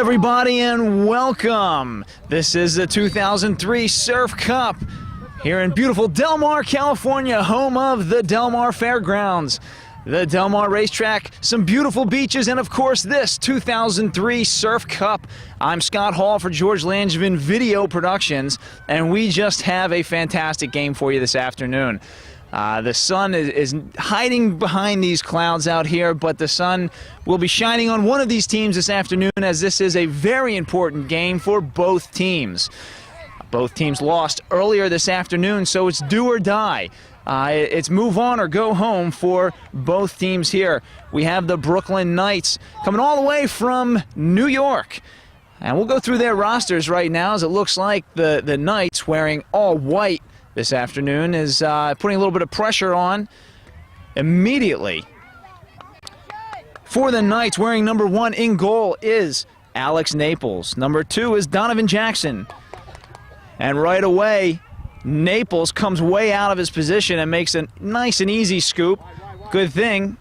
everybody, and welcome. This is the 2003 Surf Cup here in beautiful Del Mar, California, home of the Del Mar Fairgrounds, the Del Mar Racetrack, some beautiful beaches, and of course this 2003 Surf Cup. I'm Scott Hall for George Langevin Video Productions, and we just have a fantastic game for you this afternoon. The sun is hiding behind these clouds out here, but the sun will be shining on one of these teams this afternoon, as this is a very important game for both teams. Both teams lost earlier this afternoon, so it's do or die. It's move on or go home for both teams here. We have the Brooklyn Knights coming all the way from New York. And we'll go through their rosters right now, as it looks like the Knights, wearing all white this afternoon, is putting a little bit of pressure on immediately. For the Knights, wearing number 1 in goal is Alex Naples. Number 2 is Donovan Jackson. And right away, Naples comes way out of his position and makes a nice and easy scoop. Good thing,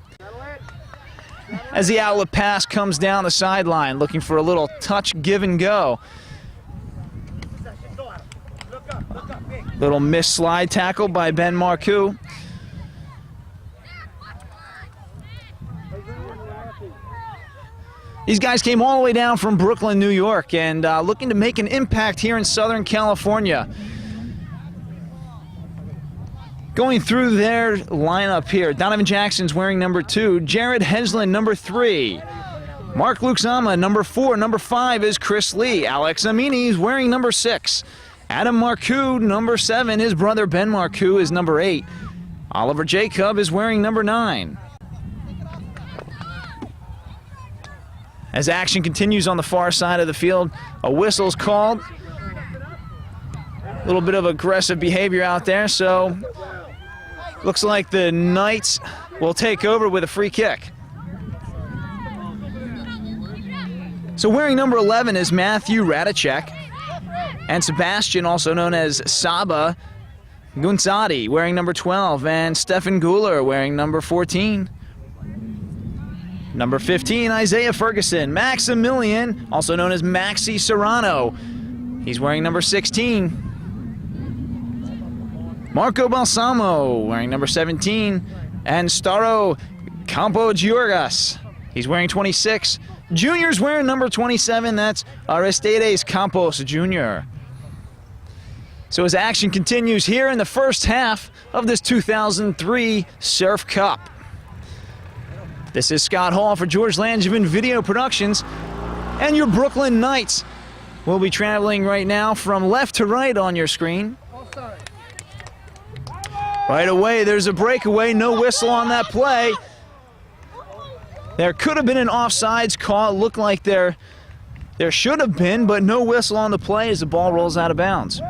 as the outlet pass comes down the sideline, looking for a little touch, give and go. Little missed slide tackle by Ben Marcoux. These guys came all the way down from Brooklyn, New York, and looking to make an impact here in Southern California. Going through their lineup here, Donovan Jackson's wearing number 2, Jared Hedgeland number 3, Mark Luxama number 4, number 5 is Chris Lee, Alex Amini is wearing number 6, Adam Marcoux number 7, his brother Ben Marcoux is number 8, Oliver Jacob is wearing number 9. As action continues on the far side of the field, a whistle's called. A little bit of aggressive behavior out there, so looks like the Knights will take over with a free kick. So wearing number 11 is Matthew Radicek, and Sebastian, also known as Saba Gunzati, wearing number 12, and Stefan Guler wearing number 14. Number 15, Isaiah Ferguson. Maximilian, also known as Maxi Serrano, he's wearing number 16. Marco Balsamo wearing number 17, and Staro Campogiorgas, he's wearing 26. Junior's wearing number 27, that's Aristides Campos Jr. So as action continues here in the first half of this 2003 Surf Cup. This is Scott Hall for George Langevin Video Productions, and your Brooklyn Knights will be traveling right now from left to right on your screen. Right away, there's a breakaway, no whistle on that play. There could have been an offsides call. It looked like there should have been, but no whistle on the play as the ball rolls out of bounds.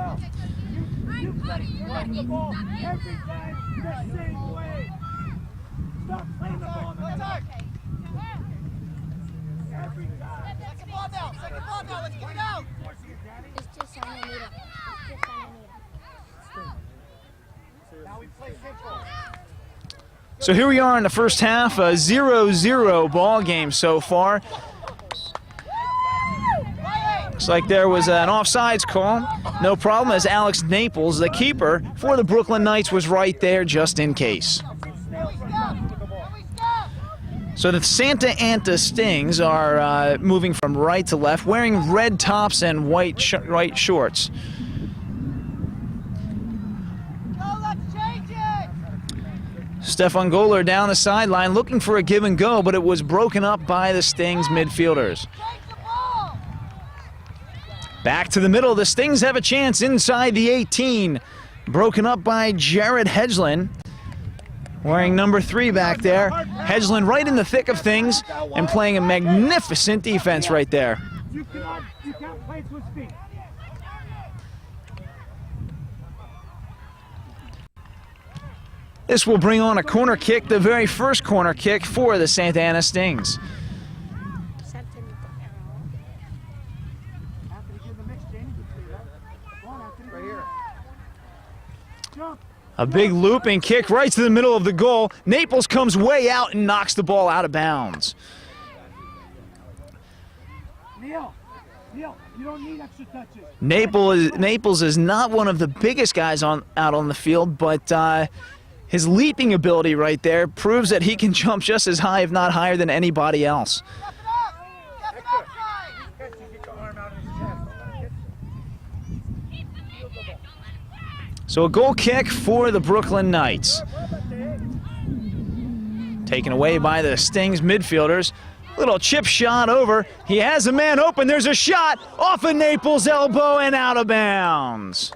So here we are in the first half, a 0-0 ball game so far. Looks like there was an offsides call. No problem, as Alex Naples, the keeper for the Brooklyn Knights, was right there just in case. So the Santa Anta Stings are moving from right to left, wearing red tops and white shorts. Stefan Guler down the sideline looking for a give and go, but it was broken up by the Stings midfielders. Back to the middle, the Stings have a chance inside the 18. Broken up by Jared Hedgeland, wearing number 3 back there. Hedgeland right in the thick of things and playing a magnificent defense right there. You can't play to his feet. This will bring on a corner kick, the very first corner kick for the Santa Ana Stings. A big looping kick right to the middle of the goal. Naples comes way out and knocks the ball out of bounds. Naples is not one of the biggest guys out on the field, but his leaping ability right there proves that he can jump just as high, if not higher, than anybody else. So a goal kick for the Brooklyn Knights. Taken away by the Stings midfielders. Little chip shot over. He has a man open. There's a shot off of Naples' elbow and out of bounds.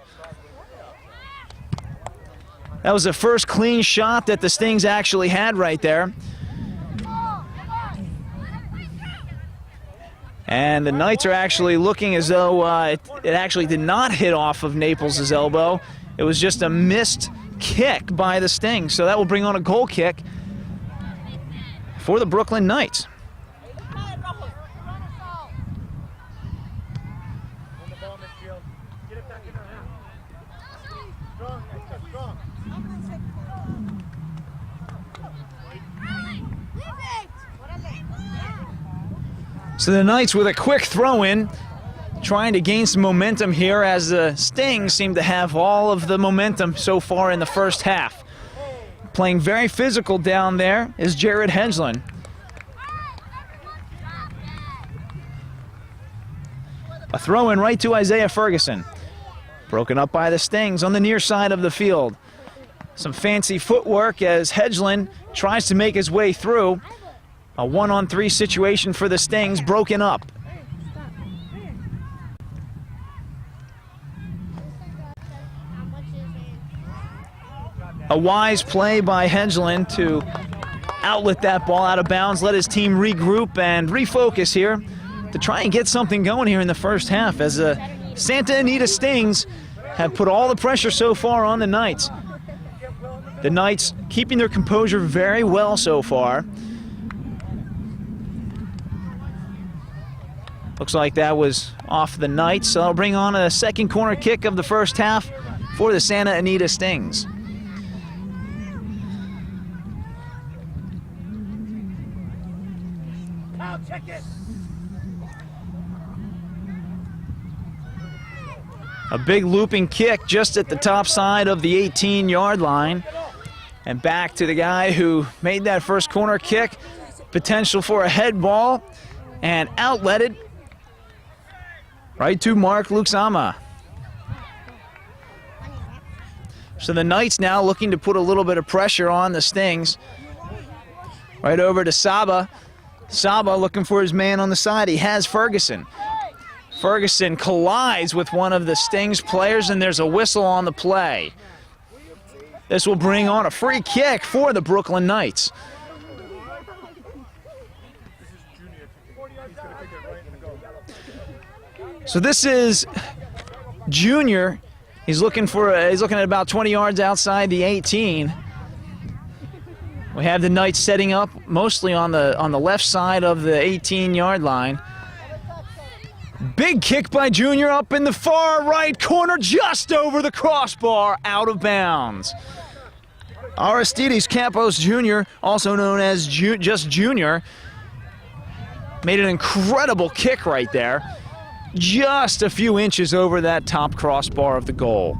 That was the first clean shot that the Stings actually had right there. And the Knights are actually looking as though it actually did not hit off of Naples' elbow. It was just a missed kick by the Stings. So that will bring on a goal kick for the Brooklyn Knights. So the Knights with a quick throw-in, trying to gain some momentum here as the Stings seem to have all of the momentum so far in the first half. Playing very physical down there is Jared Hedgeland. A throw-in right to Isaiah Ferguson. Broken up by the Stings on the near side of the field. Some fancy footwork as Hedgeland tries to make his way through. A 1-on-3 situation for the Stings, broken up. A wise play by Hedgeland to outlet that ball out of bounds, let his team regroup and refocus here to try and get something going here in the first half, as the Santa Anita Stings have put all the pressure so far on the Knights. The Knights keeping their composure very well so far. Looks like that was off the Knights, so I'll bring on a second corner kick of the first half for the Santa Anita Stings. A big looping kick just at the top side of the 18-yard line. And back to the guy who made that first corner kick. Potential for a head ball and outletted right to Mark Luxama. So the Knights now looking to put a little bit of pressure on the Stings. Right over to Saba. Saba looking for his man on the side. He has Ferguson. Ferguson collides with one of the Stings players, and there's a whistle on the play. This will bring on a free kick for the Brooklyn Knights. So this is Junior. He's looking at about 20 yards outside the 18. We have the Knights setting up mostly on the left side of the 18-yard line. Big kick by Junior up in the far right corner, just over the crossbar, out of bounds. Aristides Campos Jr., also known as just Junior, made an incredible kick right there, just a few inches over that top crossbar of the goal.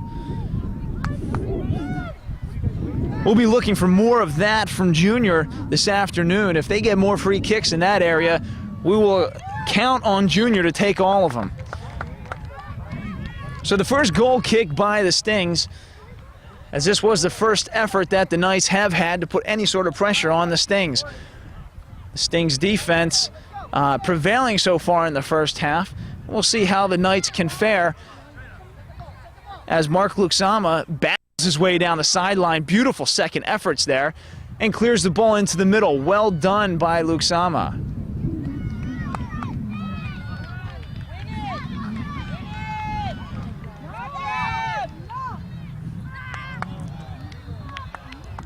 We'll be looking for more of that from Junior this afternoon. If they get more free kicks in that area, we will count on Junior to take all of them. So the first goal kick by the Stings, as this was the first effort that the Knights have had to put any sort of pressure on the Stings. The Stings defense prevailing so far in the first half. We'll see how the Knights can fare as Mark Luxama battles his way down the sideline. Beautiful second efforts there and clears the ball into the middle. Well done by Luxama.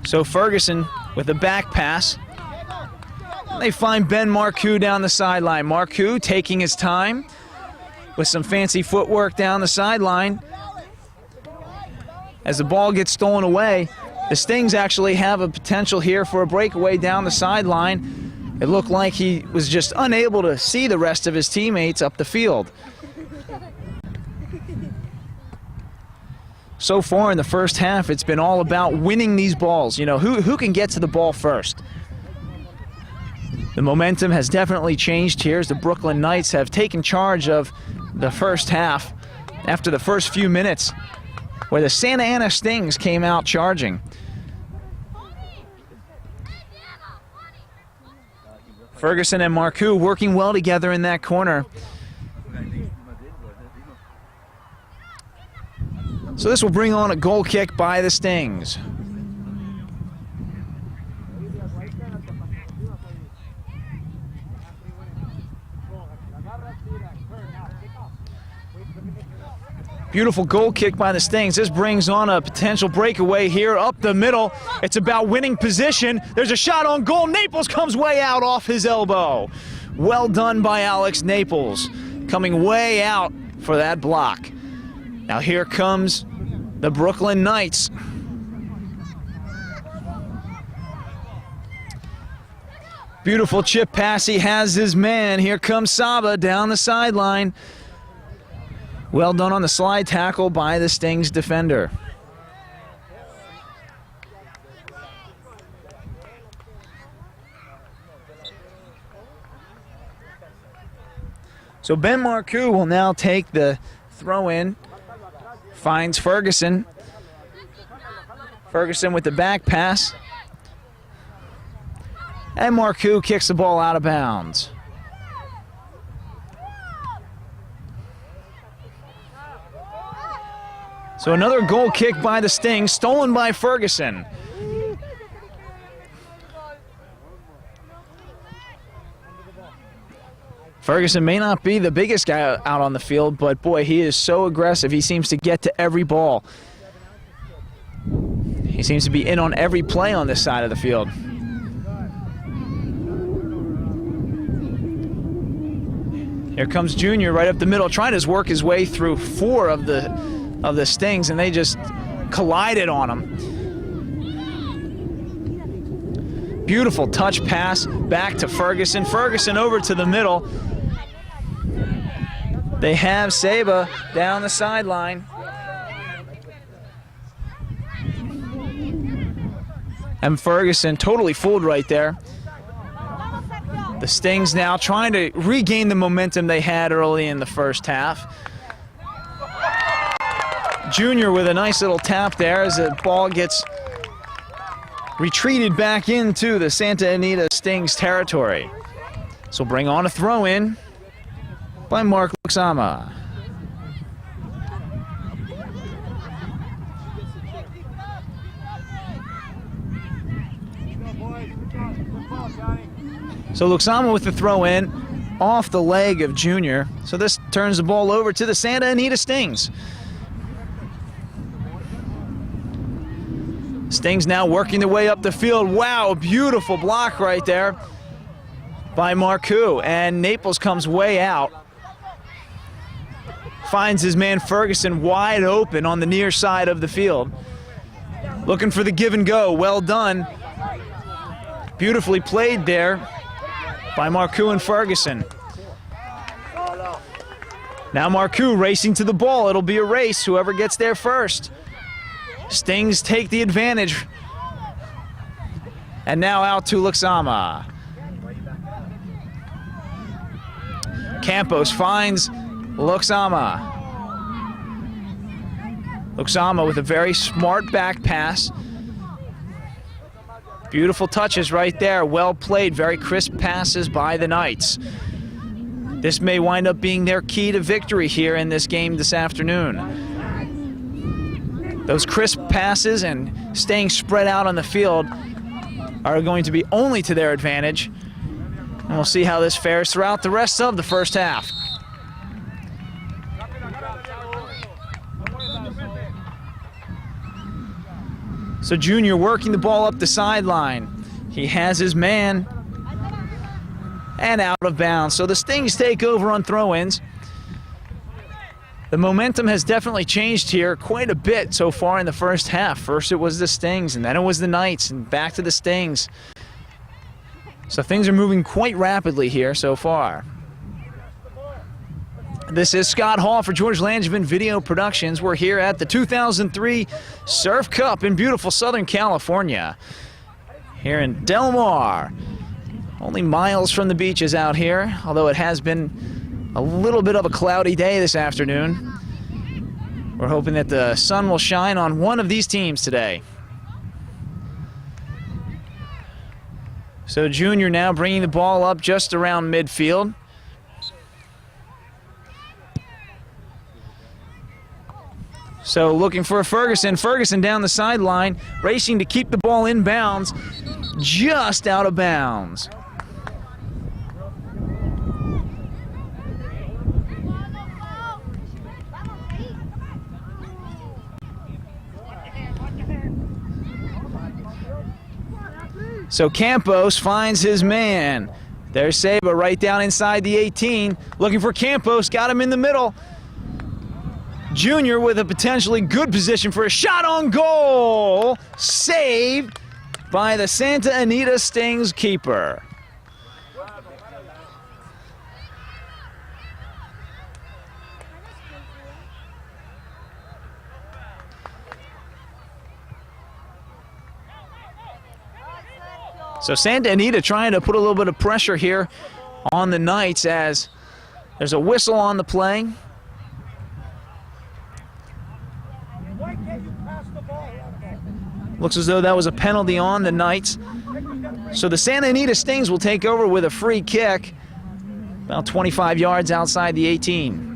So Ferguson with a back pass. They find Ben Marcoux down the sideline. Marcoux taking his time with some fancy footwork down the sideline. As the ball gets stolen away, the Stings actually have a potential here for a breakaway down the sideline. It looked like he was just unable to see the rest of his teammates up the field. So far in the first half, it's been all about winning these balls. You know, who can get to the ball first? The momentum has definitely changed here as the Brooklyn Knights have taken charge of the first half after the first few minutes, where the Santa Ana Stings came out charging. Ferguson and Marcoux working well together in that corner. So this will bring on a goal kick by the Stings. Beautiful goal kick by the Stings. This brings on a potential breakaway here up the middle. It's about winning position. There's a shot on goal. Naples comes way out off his elbow. Well done by Alex Naples, coming way out for that block. Now here comes the Brooklyn Knights. Beautiful chip pass. He has his man. Here comes Saba down the sideline. Well done on the slide tackle by the Stings defender. So Ben Marcoux will now take the throw in. Finds Ferguson. Ferguson with the back pass. And Marcoux kicks the ball out of bounds. So another goal kick by the Stings, stolen by Ferguson. Ferguson may not be the biggest guy out on the field, but boy, he is so aggressive. He seems to get to every ball. He seems to be in on every play on this side of the field. Here comes Junior right up the middle, trying to work his way through four of the Stings, and they just collided on him. Beautiful touch pass back to Ferguson. Ferguson over to the middle. They have Saba down the sideline. And Ferguson totally fooled right there. The Stings now trying to regain the momentum they had early in the first half. Junior with a nice little tap there as the ball gets retreated back into the Santa Anita Stings territory. So bring on a throw in by Mark Luxama. So Luxama with the throw in off the leg of Junior. So this turns the ball over to the Santa Anita Stings. Stings now working their way up the field. Wow, beautiful block right there by Marcoux. And Naples comes way out. Finds his man Ferguson wide open on the near side of the field. Looking for the give and go. Well done. Beautifully played there by Marcoux and Ferguson. Now Marcoux racing to the ball. It'll be a race, whoever gets there first. Stings take the advantage. And now out to Luxama. Campos finds Luxama. Luxama with a very smart back pass. Beautiful touches right there. Well played. Very crisp passes by the Knights. This may wind up being their key to victory here in this game this afternoon. Those crisp passes and staying spread out on the field are going to be only to their advantage. And we'll see how this fares throughout the rest of the first half. So Junior working the ball up the sideline. He has his man and out of bounds. So the Stings take over on throw-ins. The momentum has definitely changed here quite a bit so far in the first half. First it was the Stings, and then it was the Knights, and back to the Stings. So things are moving quite rapidly here so far. This is Scott Hall for George Langevin Video Productions. We're here at the 2003 Surf Cup in beautiful Southern California. Here in Del Mar. Only miles from the beaches out here, although it has been a little bit of a cloudy day this afternoon. We're hoping that the sun will shine on one of these teams today. So Junior now bringing the ball up just around midfield. So looking for Ferguson. Ferguson down the sideline, racing to keep the ball in bounds, just out of bounds. So Campos finds his man. There's Saba right down inside the 18, looking for Campos, got him in the middle. Junior with a potentially good position for a shot on goal. Saved by the Santa Anita Stings keeper. So Santa Anita trying to put a little bit of pressure here on the Knights as there's a whistle on the play. Looks as though that was a penalty on the Knights. So the Santa Anita Stings will take over with a free kick about 25 yards outside the 18.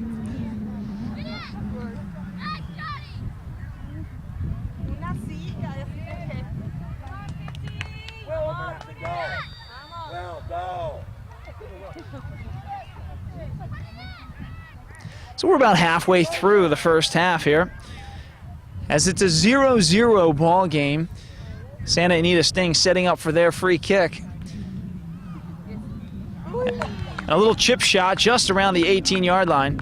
So we're about halfway through the first half here, as it's a 0-0 ball game. Santa Anita Stings setting up for their free kick. And a little chip shot just around the 18-yard line.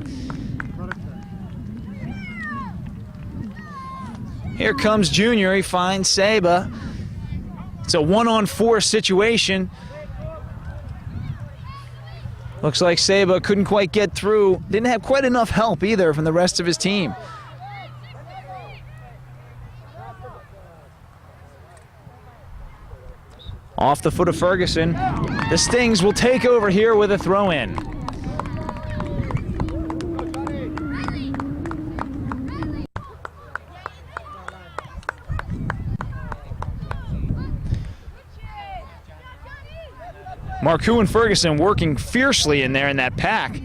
Here comes Junior, he finds Saba. It's a 1-on-4 situation. Looks like Saba couldn't quite get through. Didn't have quite enough help either from the rest of his team. Off the foot of Ferguson. The Stings will take over here with a throw-in. Marcoux and Ferguson working fiercely in there in that pack.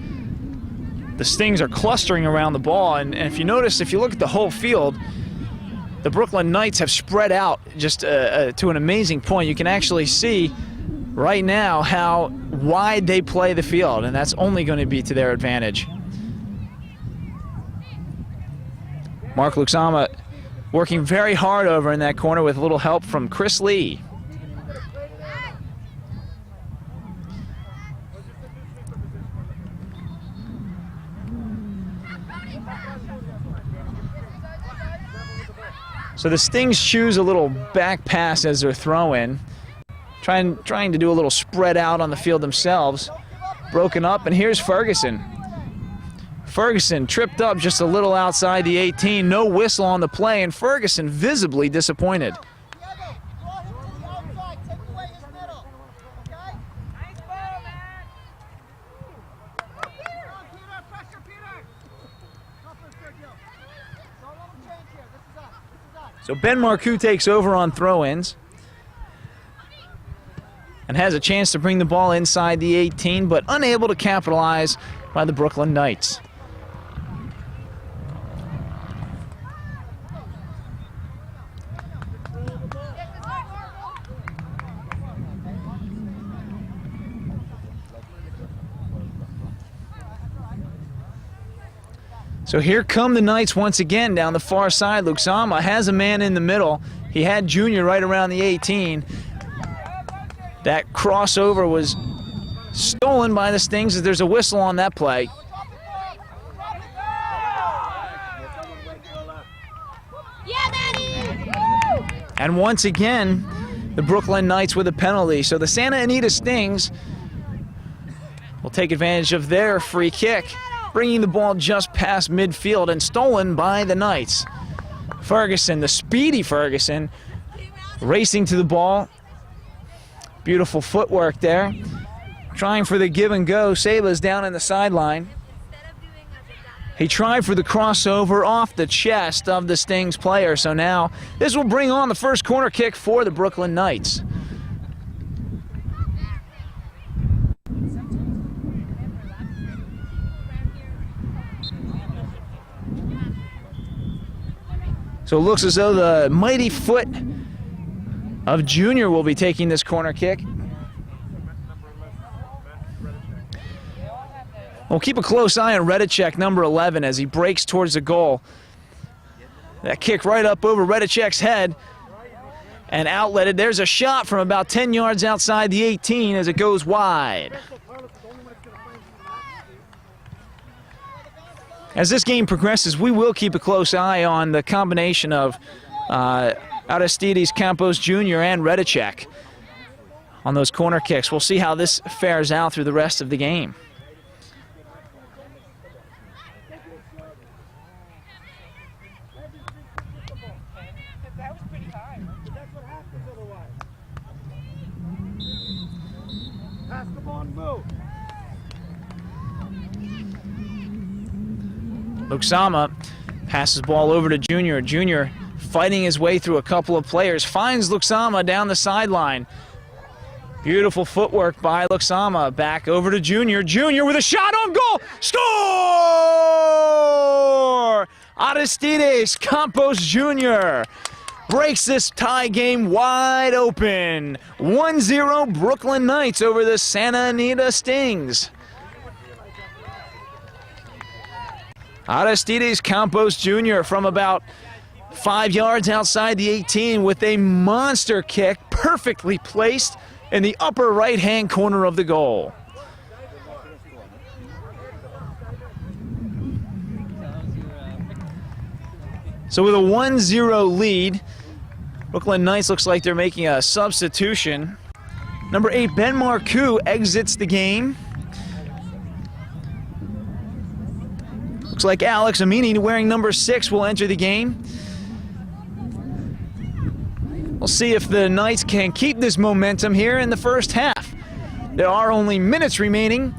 The Stings are clustering around the ball, and if you notice, if you look at the whole field, the Brooklyn Knights have spread out just to an amazing point. You can actually see right now how wide they play the field, and that's only going to be to their advantage. Mark Luxama working very hard over in that corner with a little help from Chris Lee. So the Stings choose a little back pass as their throw-in, trying to do a little spread out on the field themselves. Broken up, and here's Ferguson. Ferguson tripped up just a little outside the 18, no whistle on the play, and Ferguson visibly disappointed. So Ben Marcoux takes over on throw-ins and has a chance to bring the ball inside the 18, but unable to capitalize by the Brooklyn Knights. So here come the Knights once again down the far side. Luxama has a man in the middle. He had Junior right around the 18. That crossover was stolen by the Stings as there's a whistle on that play. And once again, the Brooklyn Knights with a penalty. So the Santa Anita Stings will take advantage of their free kick bringing the ball just past midfield and stolen by the Knights. Ferguson, the speedy Ferguson, racing to the ball. Beautiful footwork there. Trying for the give and go. Saba's down in the sideline. He tried for the crossover off the chest of the Stings player. So now this will bring on the first corner kick for the Brooklyn Knights. So it looks as though the mighty foot of Junior will be taking this corner kick. We'll keep a close eye on Redicek, number 11, as he breaks towards the goal. That kick right up over Redicek's head and outletted. There's a shot from about 10 yards outside the 18 as it goes wide. As this game progresses, we will keep a close eye on the combination of Aristides Campos Jr. and Redicek on those corner kicks. We'll see how this fares out through the rest of the game. Luxama passes ball over to Junior. Junior fighting his way through a couple of players. Finds Luxama down the sideline. Beautiful footwork by Luxama. Back over to Junior. Junior with a shot on goal. Score! Aristides Campos Jr. breaks this tie game wide open. 1-0 Brooklyn Knights over the Santa Anita Stings. Aristides Campos Jr. from about 5 yards outside the 18 with a monster kick perfectly placed in the upper right-hand corner of the goal. So with a 1-0 lead, Brooklyn Knights looks like they're making a substitution. Number 8, Ben Marcoux exits the game. Looks like Alex Amini, wearing number 6, will enter the game. We'll see if the Knights can keep this momentum here in the first half. There are only minutes remaining.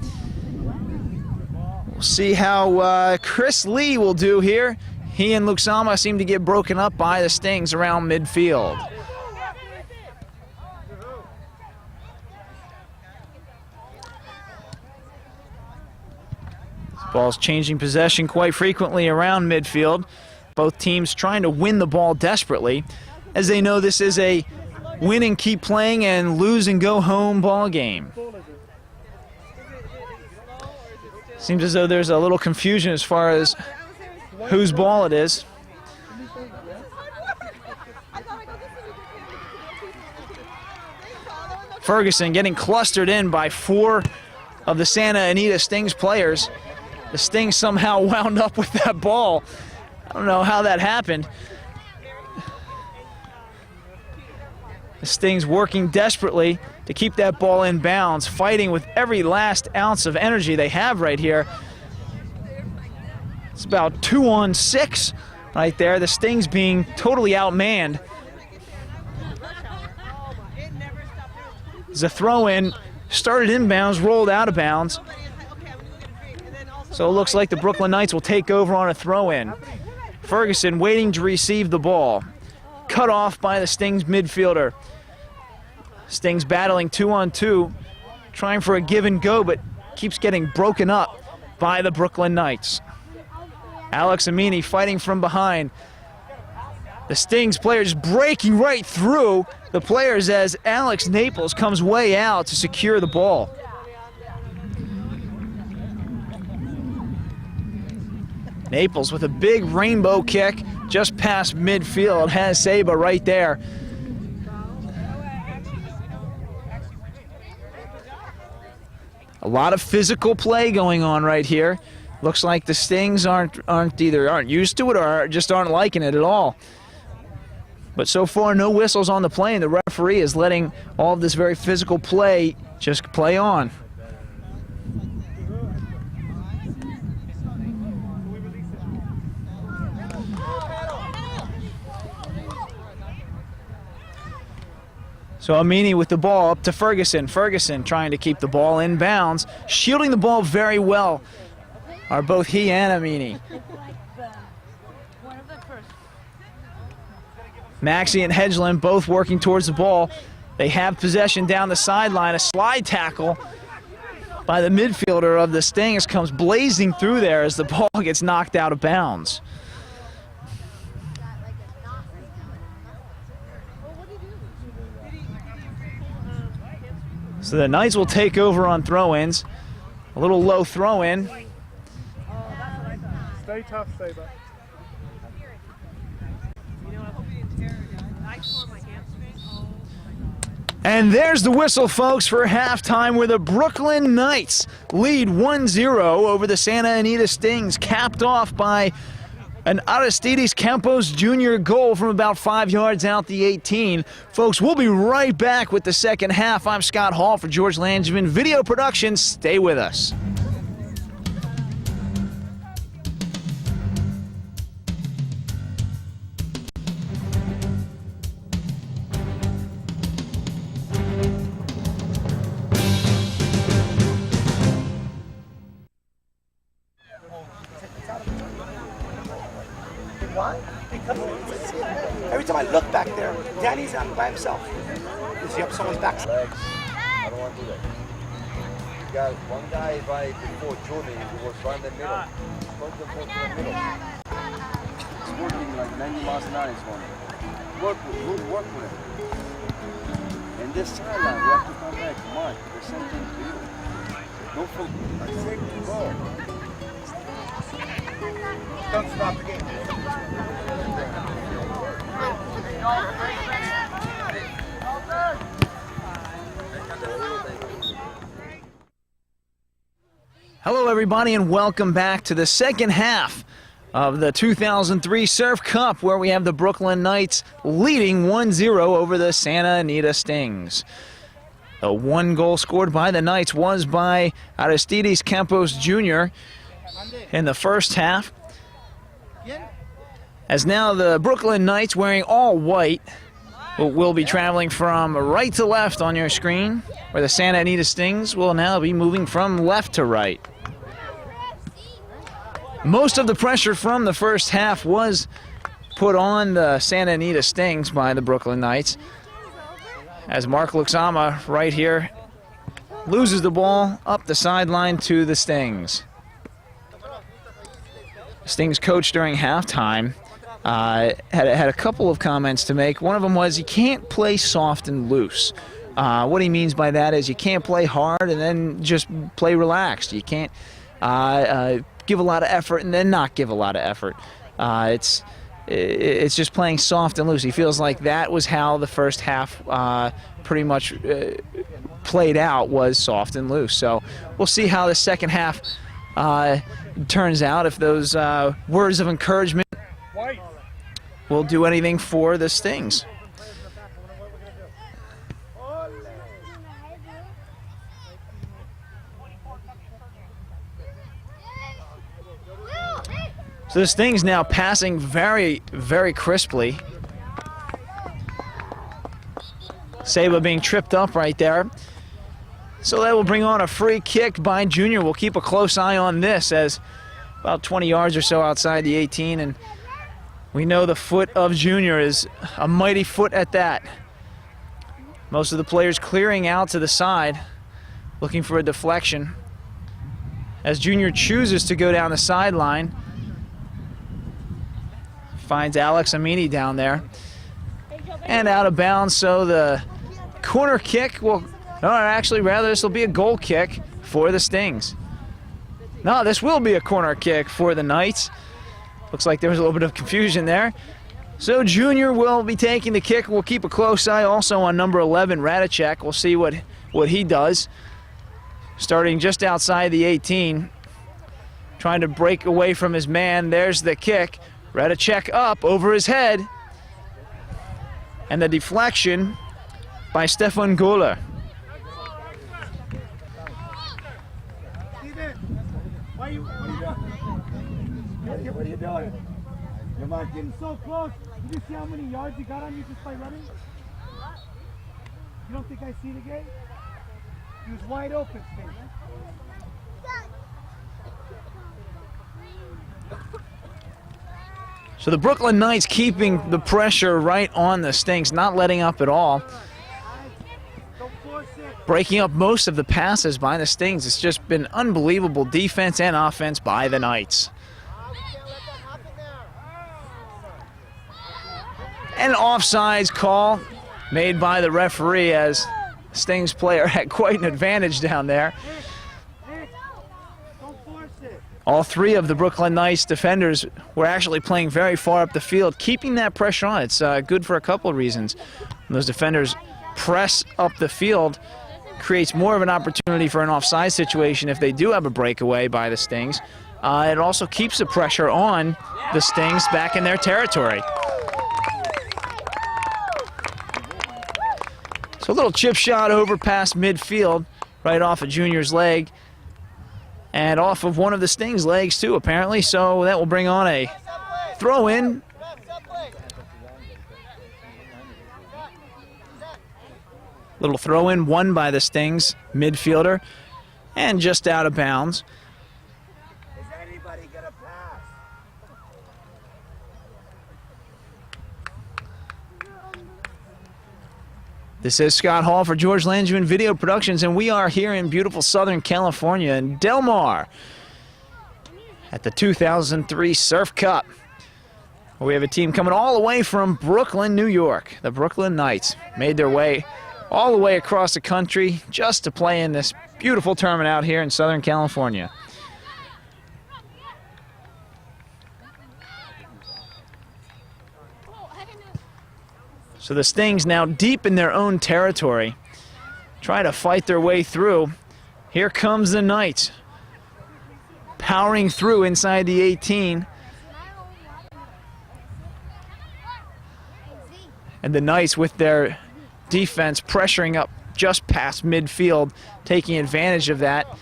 We'll see how Chris Lee will do here. He and Luxama seem to get broken up by the Stings around midfield. Ball's changing possession quite frequently around midfield. Both teams trying to win the ball desperately, as they know this is a win and keep playing and lose and go home ball game. Seems as though there's a little confusion as far as whose ball it is. Ferguson getting clustered in by 4 of the Santa Anita Stings players. The Stings somehow wound up with that ball. I don't know how that happened. The Stings working desperately to keep that ball in bounds, fighting with every last ounce of energy they have right here. It's about 2-on-6 right there. The Stings being totally outmanned. It's a throw-in, started inbounds, rolled out of bounds. So it looks like the Brooklyn Knights will take over on a throw-in. Ferguson waiting to receive the ball. Cut off by the Stings midfielder. Stings battling 2-on-2, trying for a give and go, but keeps getting broken up by the Brooklyn Knights. Alex Amini fighting from behind. The Stings players breaking right through the players as Alex Naples comes way out to secure the ball. Naples with a big rainbow kick just past midfield, has Saba right there. A lot of physical play going on right here. Looks like the Stings aren't used to it or just aren't liking it at all. But so far, no whistles on the play, and the referee is letting all of this very physical play just play on. So Amini with the ball up to Ferguson. Ferguson trying to keep the ball in bounds. Shielding the ball very well are both he and Amini. Maxey and Hedgeland both working towards the ball. They have possession down the sideline. A slide tackle by the midfielder of the Stings comes blazing through there as the ball gets knocked out of bounds. So the Knights will take over on throw-ins. A little low throw-in. Stay tough, Saber. And there's the whistle, folks, for halftime, where the Brooklyn Knights lead 1-0 over the Santa Anita Stings, capped off by an Aristides Campos Jr. goal from about 5 yards out the 18. Folks, we'll be right back with the second half. I'm Scott Hall for George Langevin Video Production. Stay with us. Why? Because every time I look back there, Danny's not by himself. Is he up someone's back? Legs. I don't want to do that. You got one guy right before Jordan who was right in the middle. Point the ball to the middle. It's working like 90 miles an hour. It's going. Work with it. And this sideline, we have to come back. Come on, there's something to do. Don't focus. I say go. Don't stop the game. Hello, everybody, and welcome back to the second half of the 2003 Surf Cup, where we have the Brooklyn Knights leading 1-0 over the Santa Anita Stings. The one goal scored by the Knights was by Aristides Campos Jr. in the first half. As now the Brooklyn Knights, wearing all white, will be traveling from right to left on your screen, where the Santa Anita Stings will now be moving from left to right. Most of the pressure from the first half was put on the Santa Anita Stings by the Brooklyn Knights, as Mark Luxama right here loses the ball up the sideline to the Stings. Stings coach during halftime had a couple of comments to make. One of them was you can't play soft and loose. What he means by that is you can't play hard and then just play relaxed. You can't give a lot of effort and then not give a lot of effort. It's just playing soft and loose. He feels like that was how the first half pretty much played out, was soft and loose. So we'll see how the second half turns out, if those words of encouragement will do anything for the Stings. So the Stings now passing very, very crisply. Saba being tripped up right there. So that will bring on a free kick by Junior. We'll keep a close eye on this, as about 20 yards or so outside the 18, and we know the foot of Junior is a mighty foot at that. Most of the players clearing out to the side, looking for a deflection, as Junior chooses to go down the sideline. Finds Alex Amini down there and out of bounds. So the corner kick will, or actually rather, this will be a goal kick for the Stings. No, this will be a corner kick for the Knights. Looks like there was a little bit of confusion there. So Junior will be taking the kick. We'll keep a close eye also on number 11, Radicek. We'll see what he does. Starting just outside the 18, trying to break away from his man. There's the kick. Radicek up over his head. And the deflection by Stefan Gola. What are you doing? You're not getting so close. Did you see how many yards you got on you just by running? You don't think I see the game? He was wide open, Steve. So the Brooklyn Knights keeping the pressure right on the Stings, not letting up at all. Breaking up most of the passes by the Stings. It's just been unbelievable defense and offense by the Knights. An offsides call made by the referee, as Stings player had quite an advantage down there. All three of the Brooklyn Knights defenders were actually playing very far up the field, keeping that pressure on. It's good for a couple of reasons. When those defenders press up the field, creates more of an opportunity for an offside situation if they do have a breakaway by the Stings. It also keeps the pressure on the Stings back in their territory. So a little chip shot over past midfield, right off of Junior's leg, and off of one of the Stings' legs too, apparently. So that will bring on a throw-in. Little throw-in won by the Stings midfielder, and just out of bounds. Is anybody gonna pass? This is Scott Hall for George Langevin Video Productions, and we are here in beautiful Southern California in Del Mar at the 2003 Surf Cup. We have a team coming all the way from Brooklyn, New York. The Brooklyn Knights made their way all the way across the country just to play in this beautiful tournament out here in Southern California. So the Stings now deep in their own territory, try to fight their way through. Here comes the Knights, powering through inside the 18. And the Knights with their defense pressuring up just past midfield, taking advantage of that.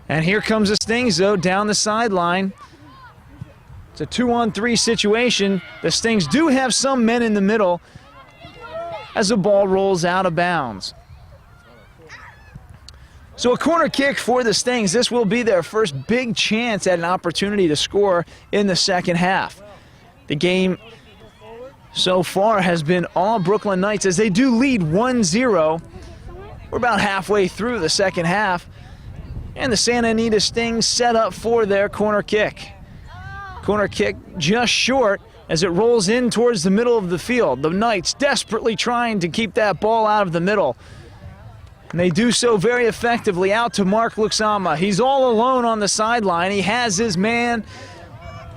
And here comes the Stings, though, down the sideline. It's a 2-on-3 situation. The Stings do have some men in the middle as the ball rolls out of bounds. So a corner kick for the Stings. This will be their first big chance at an opportunity to score in the second half. The game so far has been all Brooklyn Knights as they do lead 1-0. We're about halfway through the second half, and the Santa Anita Stings set up for their corner kick. Corner kick just short as it rolls in towards the middle of the field. The Knights desperately trying to keep that ball out of the middle. And they do so very effectively out to Mark Luxama. He's all alone on the sideline. He has his man.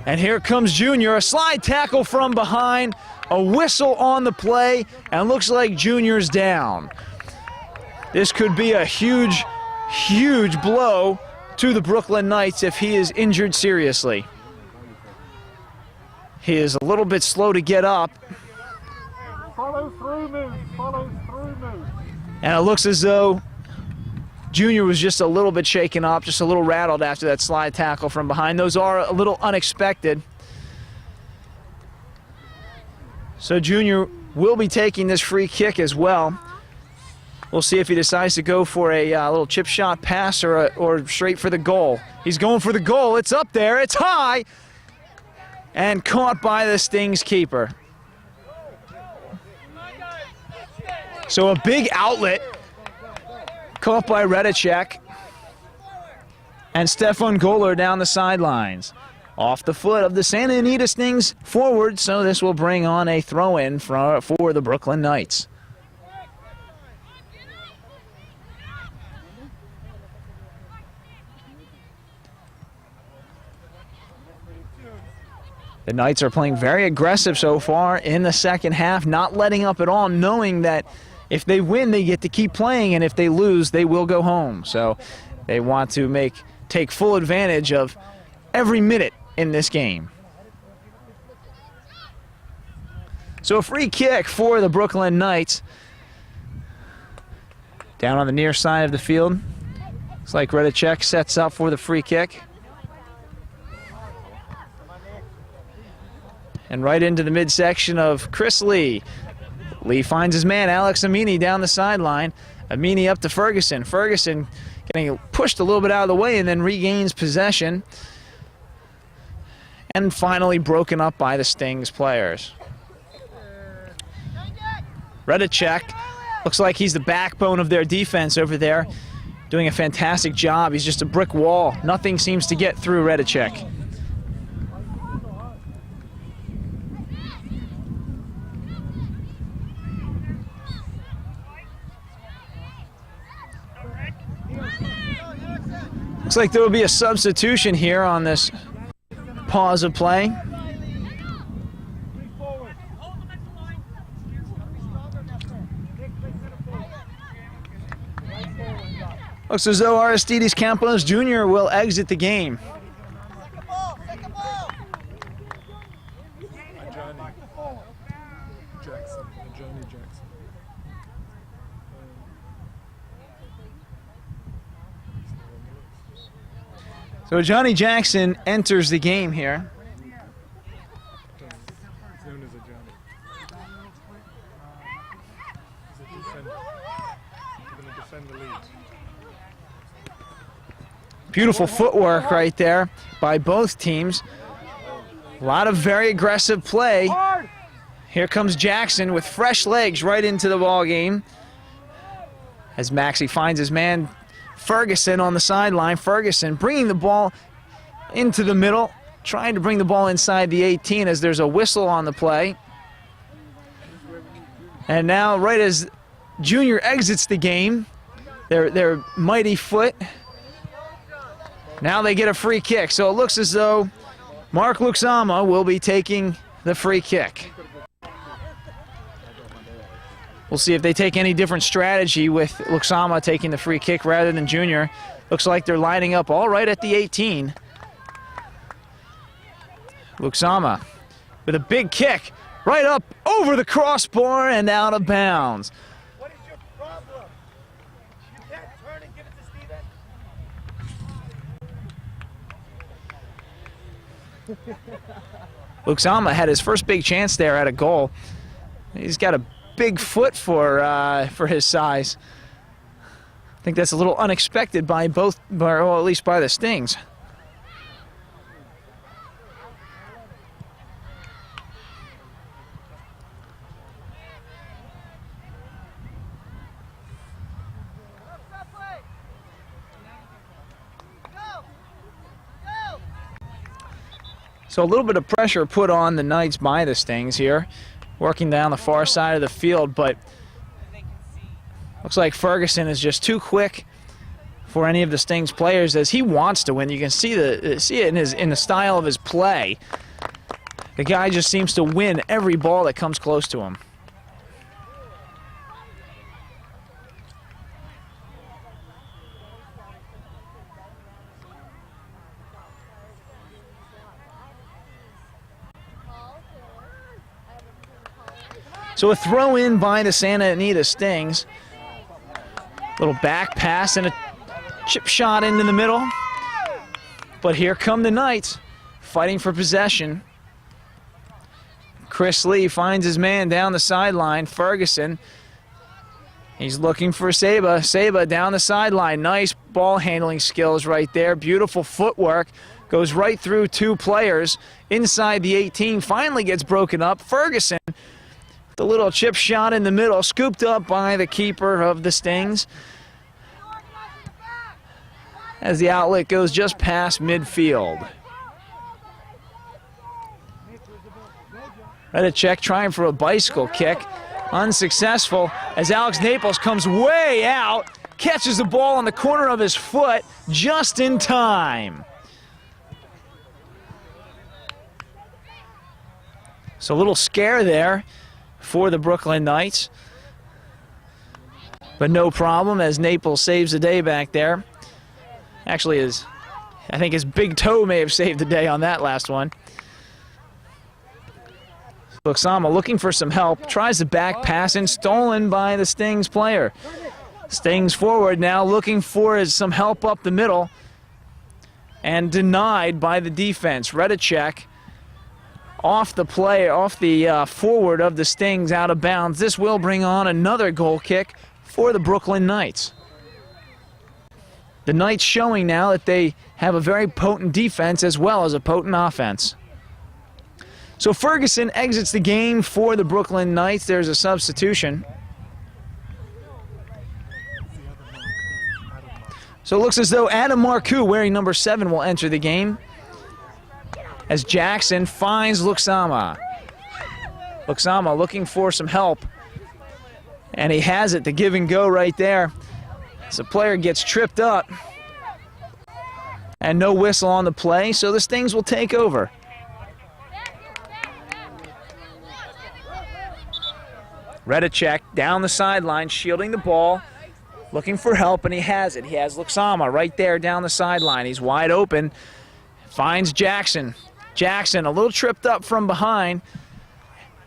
And here comes Junior. A slide tackle from behind. A whistle on the play. And looks like Junior's down. This could be a huge, huge blow to the Brooklyn Knights if he is injured seriously. He is a little bit slow to get up. Follow through move. Follow through move. And it looks as though Junior was just a little bit shaken up, just a little rattled after that slide tackle from behind. Those are a little unexpected. So Junior will be taking this free kick as well. We'll see if he decides to go for a little chip shot pass or straight for the goal. He's going for the goal. It's up there. It's high. And caught by the Stings keeper. So a big outlet caught by Redicek. And Stefan Goller down the sidelines. Off the foot of the Santa Anita Stings forward, so this will bring on a throw-in for the Brooklyn Knights. The Knights are playing very aggressive so far in the second half, not letting up at all, knowing that if they win, they get to keep playing, and if they lose, they will go home. So they want to take full advantage of every minute in this game. So a free kick for the Brooklyn Knights. Down on the near side of the field. Looks like Redicek sets up for the free kick. And right into the midsection of Chris Lee. Lee finds his man, Alex Amini, down the sideline. Amini up to Ferguson. Ferguson getting pushed a little bit out of the way and then regains possession. And finally broken up by the Stings players. Redicek looks like he's the backbone of their defense over there, doing a fantastic job. He's just a brick wall. Nothing seems to get through Redicek. Looks like there will be a substitution here on this pause of play. Looks as though Aristides Campos Jr. will exit the game. So Johnny Jackson enters the game here. Beautiful footwork right there by both teams. A lot of very aggressive play. Here comes Jackson with fresh legs right into the ball game. As Maxey finds his man Ferguson on the sideline. Ferguson bringing the ball into the middle, trying to bring the ball inside the 18 as there's a whistle on the play. And now right as Junior exits the game, their mighty foot, now they get a free kick. So it looks as though Mark Luxama will be taking the free kick. We'll see if they take any different strategy with Luxama taking the free kick rather than Junior. Looks like they're lining up all right at the 18. Luxama with a big kick right up over the crossbar and out of bounds. What is your problem? You can't turn and give it to Steven? Luxama had his first big chance there at a goal. He's got a big foot for his size. I think that's a little unexpected by both, or at least by the Stings. So a little bit of pressure put on the Knights by the Stings here, working down the far side of the field, but looks like Ferguson is just too quick for any of the Stings players as he wants to win. You can see it in the style of his play. The guy just seems to win every ball that comes close to him. So a throw in by the Santa Anita Stings. Little back pass and a chip shot into the middle. But here come the Knights fighting for possession. Chris Lee finds his man down the sideline. Ferguson. He's looking for Saba. Saba down the sideline. Nice ball handling skills right there. Beautiful footwork. Goes right through two players inside the 18. Finally gets broken up. Ferguson, the little chip shot in the middle, scooped up by the keeper of the Stings as the outlet goes just past midfield. Redicek trying for a bicycle kick, unsuccessful as Alex Naples comes way out, catches the ball on the corner of his foot just in time. So a little scare there for the Brooklyn Knights, but no problem as Naples saves the day back there. Actually, I think his big toe may have saved the day on that last one. Luxama looking for some help, tries the back pass and stolen by the Stings player. Stings forward now looking for some help up the middle and denied by the defense. Redicek off the play, off the forward of the Stings, out of bounds. This will bring on another goal kick for the Brooklyn Knights. The Knights showing now that they have a very potent defense as well as a potent offense. So Ferguson exits the game for the Brooklyn Knights. There's a substitution. So it looks as though Adam Marcoux, wearing number 7, will enter the game as Jackson finds Luxama. Luxama looking for some help, and he has it, the give and go right there. As the player gets tripped up, and no whistle on the play, so the Stings will take over. Redicek down the sideline, shielding the ball, looking for help, and he has it. He has Luxama right there down the sideline. He's wide open, finds Jackson. Jackson a little tripped up from behind,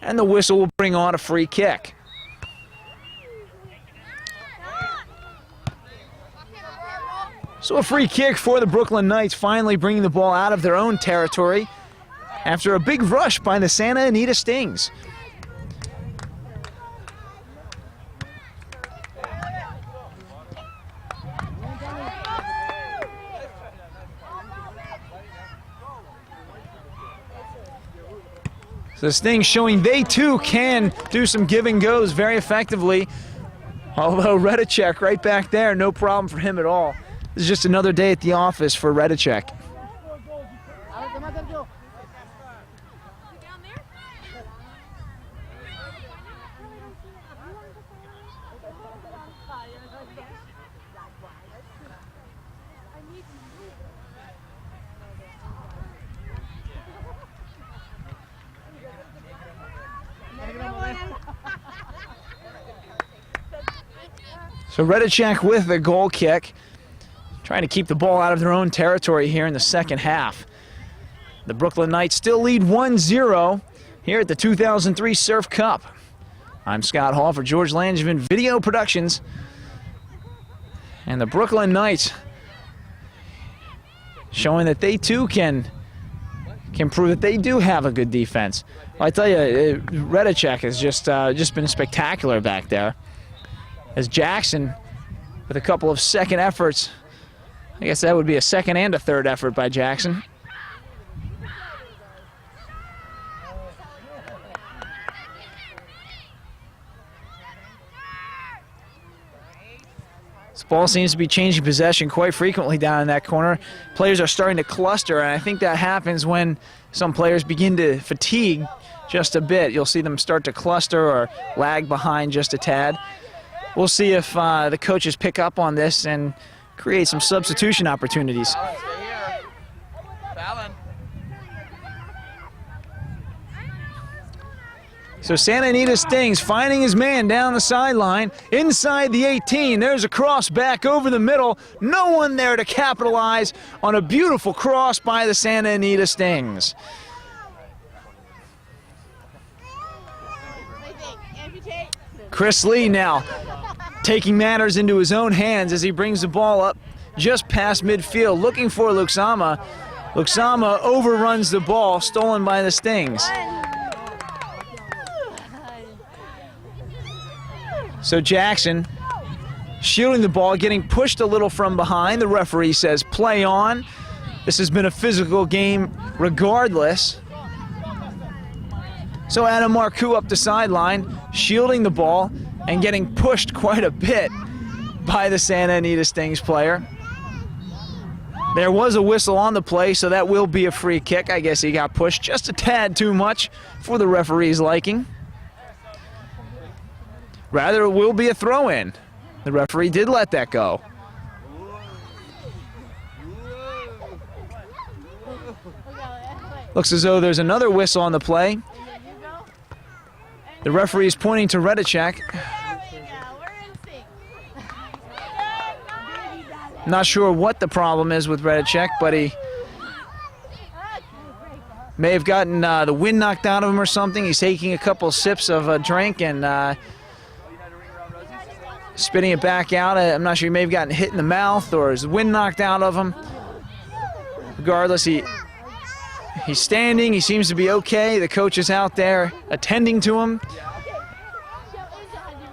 and the whistle will bring on a free kick. So a free kick for the Brooklyn Knights, finally bringing the ball out of their own territory after a big rush by the Santa Anita Stings. So the Stings showing they too can do some give and goes very effectively. Although Redicek right back there, no problem for him at all. This is just another day at the office for Redicek. So Redicek with the goal kick, trying to keep the ball out of their own territory here in the second half. The Brooklyn Knights still lead 1-0 here at the 2003 Surf Cup. I'm Scott Hall for George Langevin Video Productions. And the Brooklyn Knights showing that they too can prove that they do have a good defense. Well, I tell you, Redicek has just been spectacular back there. As Jackson, with a couple of second efforts, I guess that would be a second and a third effort by Jackson. This ball seems to be changing possession quite frequently down in that corner. Players are starting to cluster, and I think that happens when some players begin to fatigue just a bit. You'll see them start to cluster or lag behind just a tad. We'll see if the coaches pick up on this and create some substitution opportunities. So Santa Anita Stings finding his man down the sideline, inside the 18. There's a cross back over the middle. No one there to capitalize on a beautiful cross by the Santa Anita Stings. Chris Lee now taking matters into his own hands as he brings the ball up just past midfield, looking for Luxama. Luxama overruns the ball, stolen by the Stings. So Jackson shielding the ball, getting pushed a little from behind. The referee says play on. This has been a physical game regardless. So Adam Marcoux up the sideline, shielding the ball and getting pushed quite a bit by the Santa Anita Stings player. There was a whistle on the play, so that will be a free kick. I guess he got pushed just a tad too much for the referee's liking. Rather, it will be a throw-in. The referee did let that go. Looks as though there's another whistle on the play. The referee is pointing to Redicek. Not sure what the problem is with Redicek, but he may have gotten the wind knocked out of him or something. He's taking a couple sips of a drink and spitting it back out. I'm not sure, he may have gotten hit in the mouth or his wind knocked out of him. Regardless, he He's standing. He seems to be okay. The coach is out there attending to him.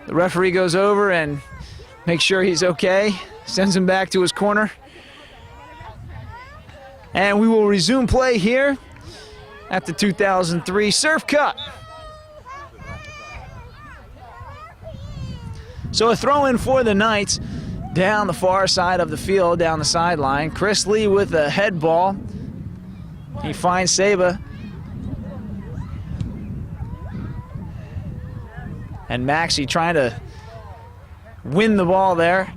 The referee goes over and makes sure he's okay. Sends him back to his corner. And we will resume play here at the 2003 Surf Cup. So a throw-in for the Knights down the far side of the field, down the sideline. Chris Lee with a head ball. He finds Saba. And Maxey trying to win the ball there.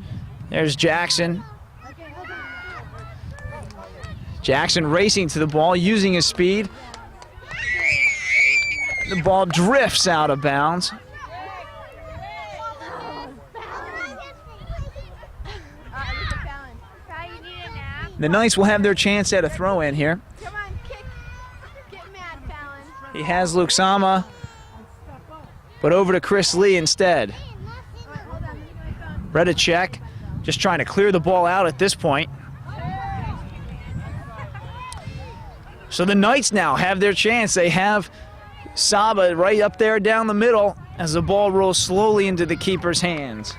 There's Jackson. Jackson racing to the ball, using his speed. The ball drifts out of bounds. The Knights will have their chance at a throw-in here. Come on, kick. Get mad, Fallon. He has Luke Sama, but over to Chris Lee instead. Redicek just trying to clear the ball out at this point. So the Knights now have their chance. They have Saba right up there down the middle as the ball rolls slowly into the keeper's hands.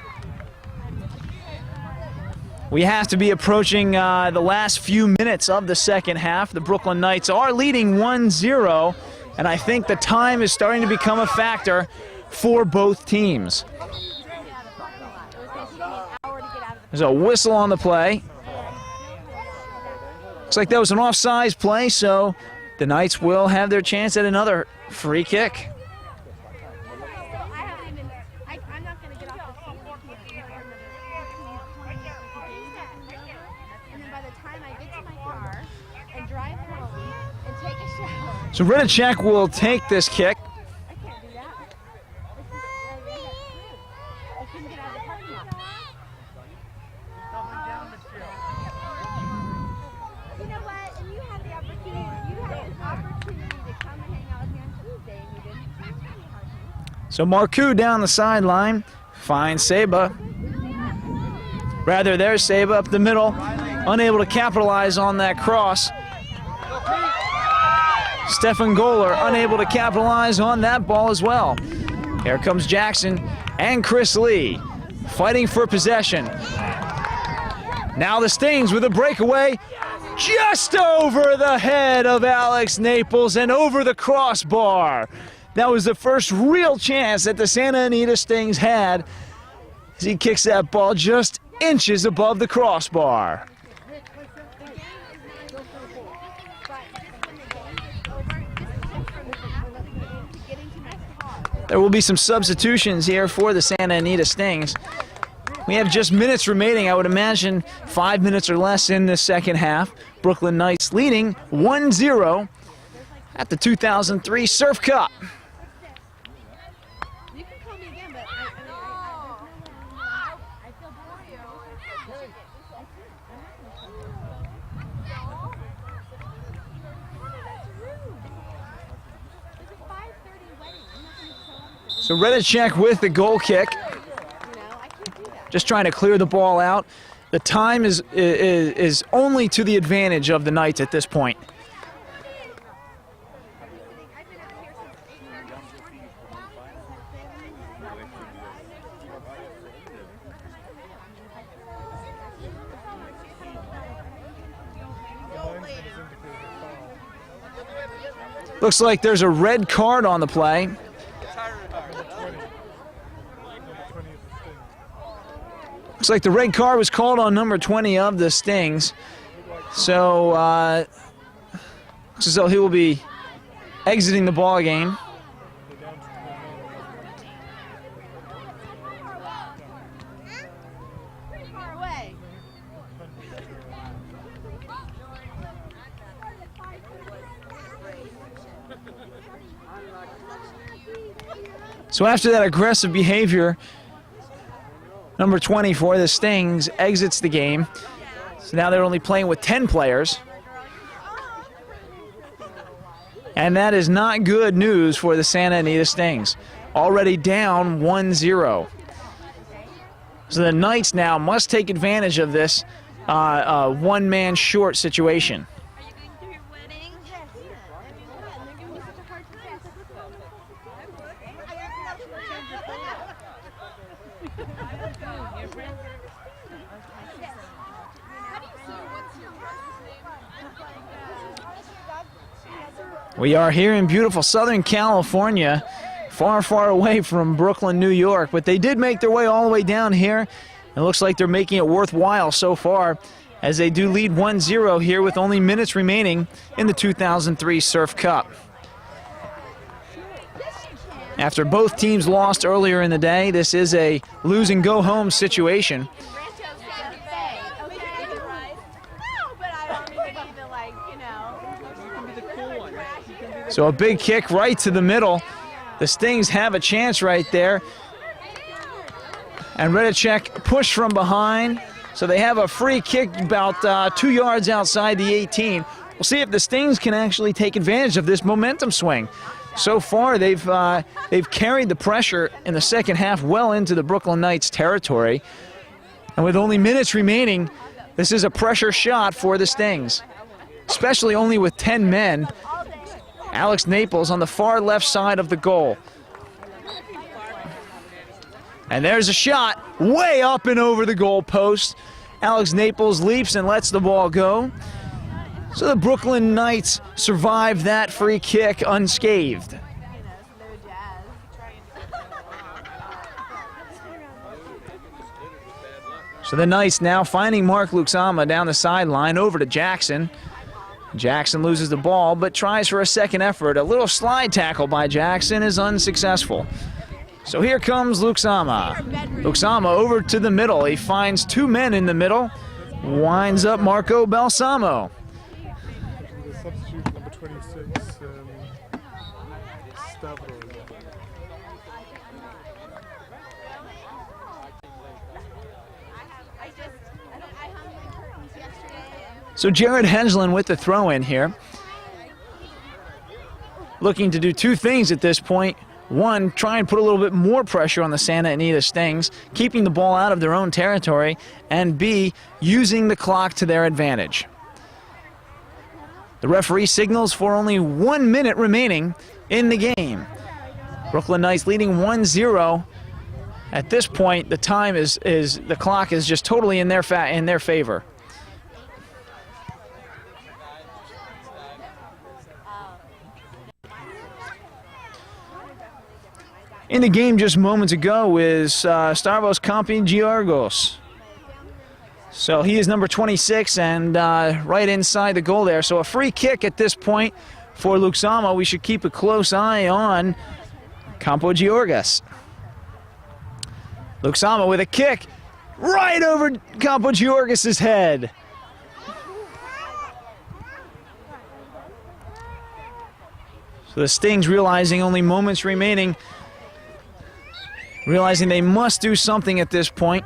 We have to be approaching the last few minutes of the second half. The Brooklyn Knights are leading 1-0, and I think the time is starting to become a factor for both teams. There's a whistle on the play. Looks like that was an offsides play, so the Knights will have their chance at another free kick. So Redicek will take this kick. I can't do that. I couldn't get out of the parking lot. You know what? And you had the opportunity to come and hang out with me on Tuesday, and you didn't. So Marcoux down the sideline finds Saba. Rather, there's Saba up the middle, unable to capitalize on that cross. Stefan Goller unable to capitalize on that ball as well. Here comes Jackson and Chris Lee fighting for possession. Now the Stings with a breakaway just over the head of Alex Naples and over the crossbar. That was the first real chance that the Santa Anita Stings had as he kicks that ball just inches above the crossbar. There will be some substitutions here for the Santa Anita Stings. We have just minutes remaining. I would imagine 5 minutes or less in the second half. Brooklyn Knights leading 1-0 at the 2003 Surf Cup. You can call me again, but I feel for you. It's a 5:30 wedding. So Redicek with the goal kick. Just trying to clear the ball out. The time is only to the advantage of the Knights at this point. Looks like there's a red card on the play. Looks like the red card was called on number 20 of the Stings. So, looks as though he will be exiting the ball game. Far away. So after that aggressive behavior, number 20 for the Stings exits the game. So now they're only playing with 10 players. And that is not good news for the Santa Anita Stings. Already down 1-0. So the Knights now must take advantage of this one-man short situation. Are you going to your wedding? Yes. We are here in beautiful Southern California, far, far away from Brooklyn, New York, but they did make their way all the way down here. It looks like they're making it worthwhile so far, as they do lead 1-0 here with only minutes remaining in the 2003 Surf Cup. After both teams lost earlier in the day, this is a lose-and-go-home situation. So a big kick right to the middle. The Stings have a chance right there. And Redicek pushed from behind. So they have a free kick about 2 yards outside the 18. We'll see if the Stings can actually take advantage of this momentum swing. So far, they've carried the pressure in the second half well into the Brooklyn Knights territory. And with only minutes remaining, this is a pressure shot for the Stings, especially only with 10 men. Alex Naples on the far left side of the goal. And there's a shot way up and over the goal post. Alex Naples leaps and lets the ball go. So the Brooklyn Knights survive that free kick unscathed. So the Knights now finding Mark Luxama down the sideline over to Jackson. Jackson loses the ball but tries for a second effort. A little slide tackle by Jackson is unsuccessful. So here comes Luxama. Luxama over to the middle. He finds two men in the middle. Winds up Marco Balsamo. The substitute number 26, Stavros. So Jared Henslin with the throw in here. Looking to do two things at this point. One, try and put a little bit more pressure on the Santa Anita Stings, keeping the ball out of their own territory, and B, using the clock to their advantage. The referee signals for only 1 minute remaining in the game. Brooklyn Knights leading 1-0. At this point, the time the clock is just totally in their favor. In the game just moments ago is Stavros Kampi-Georgos. So he is number 26 and right inside the goal there. So a free kick at this point for Luxama. We should keep a close eye on Kampo-Georgos. Luxama with a kick right over Kampo-Georgos' head. So the Stings realizing only moments remaining. Realizing they must do something at this point.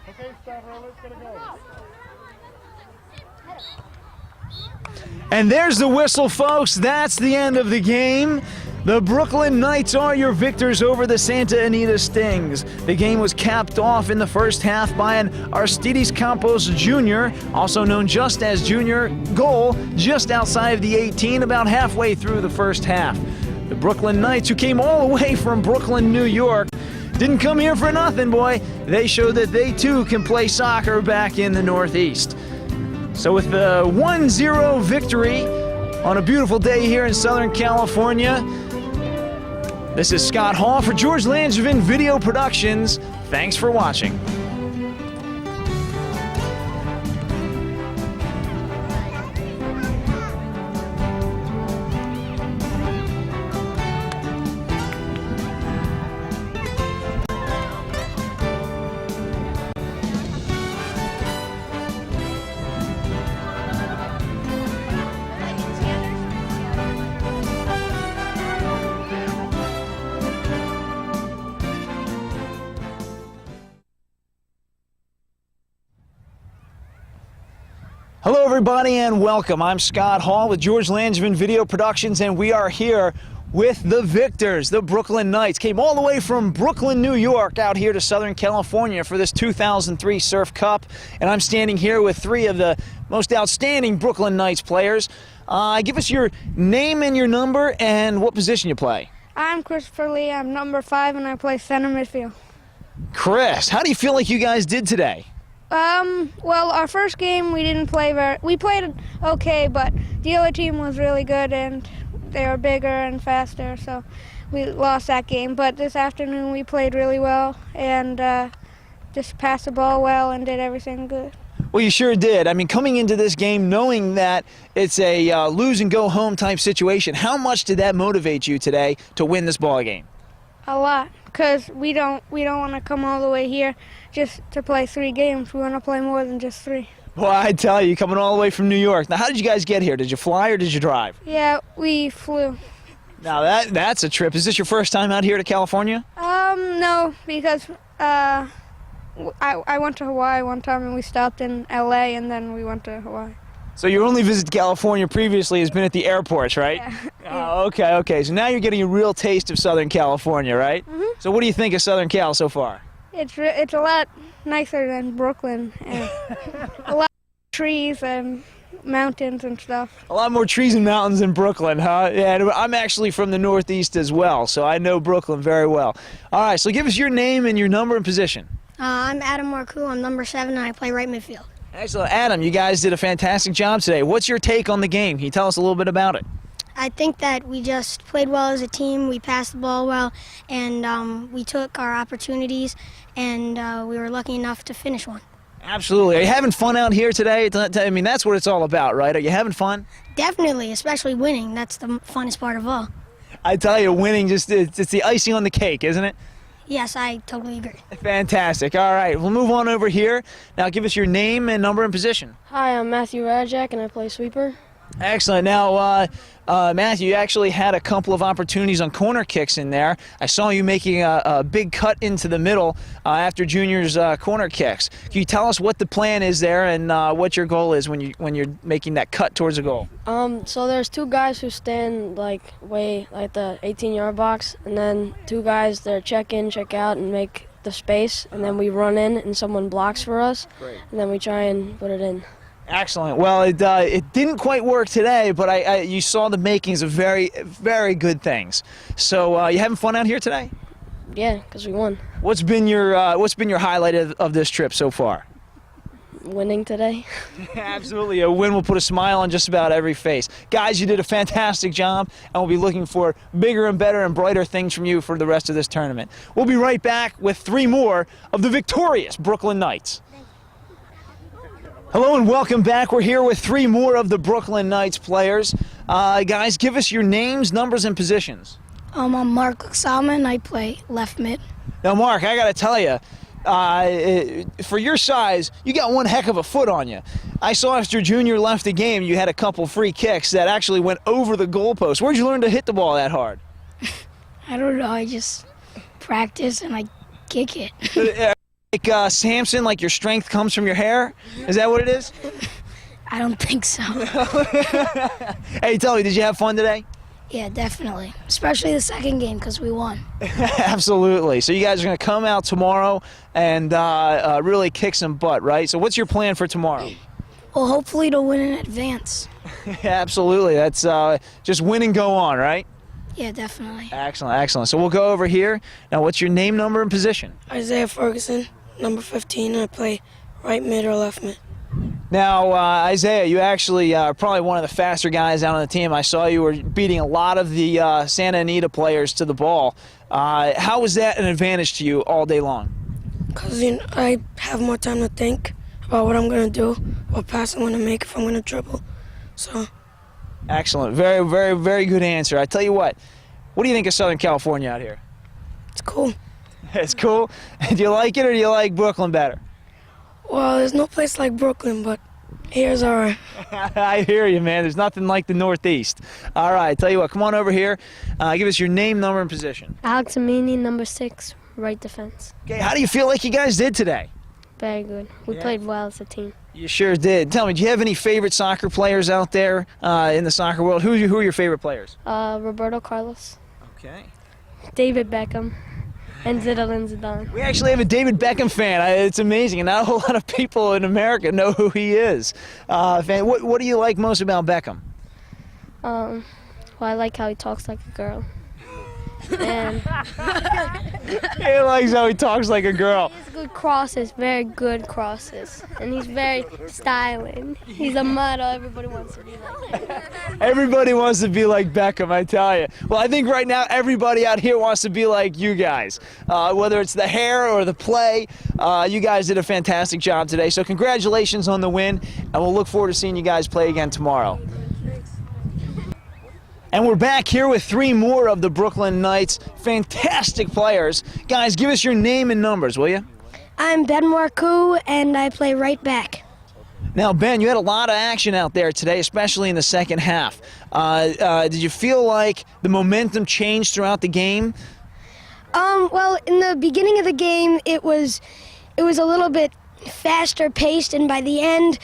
Okay, Stavros, let's get a go. And there's the whistle, folks. That's the end of the game. The Brooklyn Knights are your victors over the Santa Anita Stings. The game was capped off in the first half by an Aristides Campos Jr., also known just as Junior, goal just outside of the 18, about halfway through the first half. The Brooklyn Knights, who came all the way from Brooklyn, New York, didn't come here for nothing, boy. They showed that they too can play soccer back in the Northeast. So with the 1-0 victory on a beautiful day here in Southern California, this is Scott Hall for George Langevin Video Productions. Thanks for watching. Hello everybody and welcome. I'm Scott Hall with George Langevin Video Productions, and we are here with the victors. The Brooklyn Knights came all the way from Brooklyn, New York out here to Southern California for this 2003 Surf Cup, and I'm standing here with three of the most outstanding Brooklyn Knights players. Give us your name and your number and what position you play. I'm Christopher Lee. I'm number 5 and I play center midfield. Chris, how do you feel like you guys did today? Well, our first game we didn't play we played okay, but the other team was really good and they were bigger and faster, so we lost that game. But this afternoon we played really well and just passed the ball well and did everything good. Well, you sure did. I mean, coming into this game knowing that it's a lose and go home type situation, how much did that motivate you today to win this ball game? A lot, because we don't want to come all the way here just to play 3 games. We want to play more than just 3. Well, I tell you, coming all the way from New York. Now, how did you guys get here? Did you fly or did you drive? Yeah, we flew. Now, that's a trip. Is this your first time out here to California? No, because I went to Hawaii one time and we stopped in LA and then we went to Hawaii. So your only visit to California previously has been at the airports, right? Yeah. Okay. So now you're getting a real taste of Southern California, right? Mm-hmm. So what do you think of Southern Cal so far? It's a lot nicer than Brooklyn. And a lot of trees and mountains and stuff. A lot more trees and mountains in Brooklyn, huh? Yeah, and I'm actually from the Northeast as well, so I know Brooklyn very well. All right, so give us your name and your number and position. I'm Adam Marcoux. I'm number 7, and I play right midfield. Excellent. Adam, you guys did a fantastic job today. What's your take on the game? Can you tell us a little bit about it? I think that we just played well as a team. We passed the ball well, and we took our opportunities, and we were lucky enough to finish one. Absolutely. Are you having fun out here today? I mean, that's what it's all about, right? Are you having fun? Definitely, especially winning. That's the funnest part of all. I tell you, winning it's the icing on the cake, isn't it? Yes, I totally agree. Fantastic. All right, we'll move on over here. Now give us your name and number and position. Hi, I'm Matthew Rajak, and I play sweeper. Excellent. Now, Matthew, you actually had a couple of opportunities on corner kicks in there. I saw you making a big cut into the middle after Junior's corner kicks. Can you tell us what the plan is there and what your goal is when you're making that cut towards the goal? So there's 2 guys who stand way the 18-yard box, and then 2 guys that check in, check out, and make the space, and then we run in and someone blocks for us. Great. And then we try and put it in. Excellent. Well, it didn't quite work today, but you saw the makings of very, very good things. So you having fun out here today? Yeah, because we won. What's been your highlight of this trip so far? Winning today. Absolutely. A win will put a smile on just about every face. Guys, you did a fantastic job, and we'll be looking for bigger and better and brighter things from you for the rest of this tournament. We'll be right back with 3 more of the victorious Brooklyn Knights. Hello and welcome back. We're here with 3 more of the Brooklyn Knights players. Guys, give us your names, numbers, and positions. I'm Mark Salmon. I play left mid. Now, Mark, I got to tell you, for your size, you got one heck of a foot on you. I saw after Junior left the game, you had a couple free kicks that actually went over the goalpost. Where'd you learn to hit the ball that hard? I don't know. I just practice and I kick it. Like Samson, like your strength comes from your hair? Is that what it is? I don't think so. Hey, tell me, did you have fun today? Yeah, definitely. Especially the second game because we won. Absolutely. So you guys are going to come out tomorrow and really kick some butt, right? So what's your plan for tomorrow? Well, hopefully to win in advance. Absolutely. That's just win and go on, right? Yeah, definitely. Excellent. So we'll go over here. Now, what's your name, number, and position? Isaiah Ferguson, number 15, and I play right mid or left mid. Now, Isaiah, you actually are probably one of the faster guys out on the team. I saw you were beating a lot of the Santa Anita players to the ball. How was that an advantage to you all day long? Because I have more time to think about what I'm going to do, what pass I'm going to make, if I'm going to dribble. So. Excellent. Very, very, very good answer. I tell you what do you think of Southern California out here? It's cool. It's cool? Do you like it or do you like Brooklyn better? Well, there's no place like Brooklyn, but here's all right. I hear you, man. There's nothing like the Northeast. All right, tell you what, come on over here. Give us your name, number, and position. Alex Amini, number 6, right defense. Okay, how do you feel like you guys did today? Very good. We played well as a team. You sure did. Tell me, do you have any favorite soccer players out there in the soccer world? Who are your favorite players? Roberto Carlos. Okay. David Beckham. And Zinedine Zidane. We actually have a David Beckham fan. It's amazing, and not a whole lot of people in America know who he is. What do you like most about Beckham? Well, I like how he talks like a girl. And He likes how he talks like a girl. He's good crosses, very good crosses. And he's very styling. He's a model everybody wants to be like. Everybody wants to be like Beckham, I tell you. Well, I think right now everybody out here wants to be like you guys. Whether it's the hair or the play, you guys did a fantastic job today. So congratulations on the win, and we'll look forward to seeing you guys play again tomorrow. And we're back here with 3 more of the Brooklyn Knights. Fantastic players. Guys, give us your name and numbers, will you? I'm Ben Marcoux, and I play right back. Now, Ben, you had a lot of action out there today, especially in the second half. Did you feel like the momentum changed throughout the game? Well, in the beginning of the game, it was a little bit faster paced, and by the end,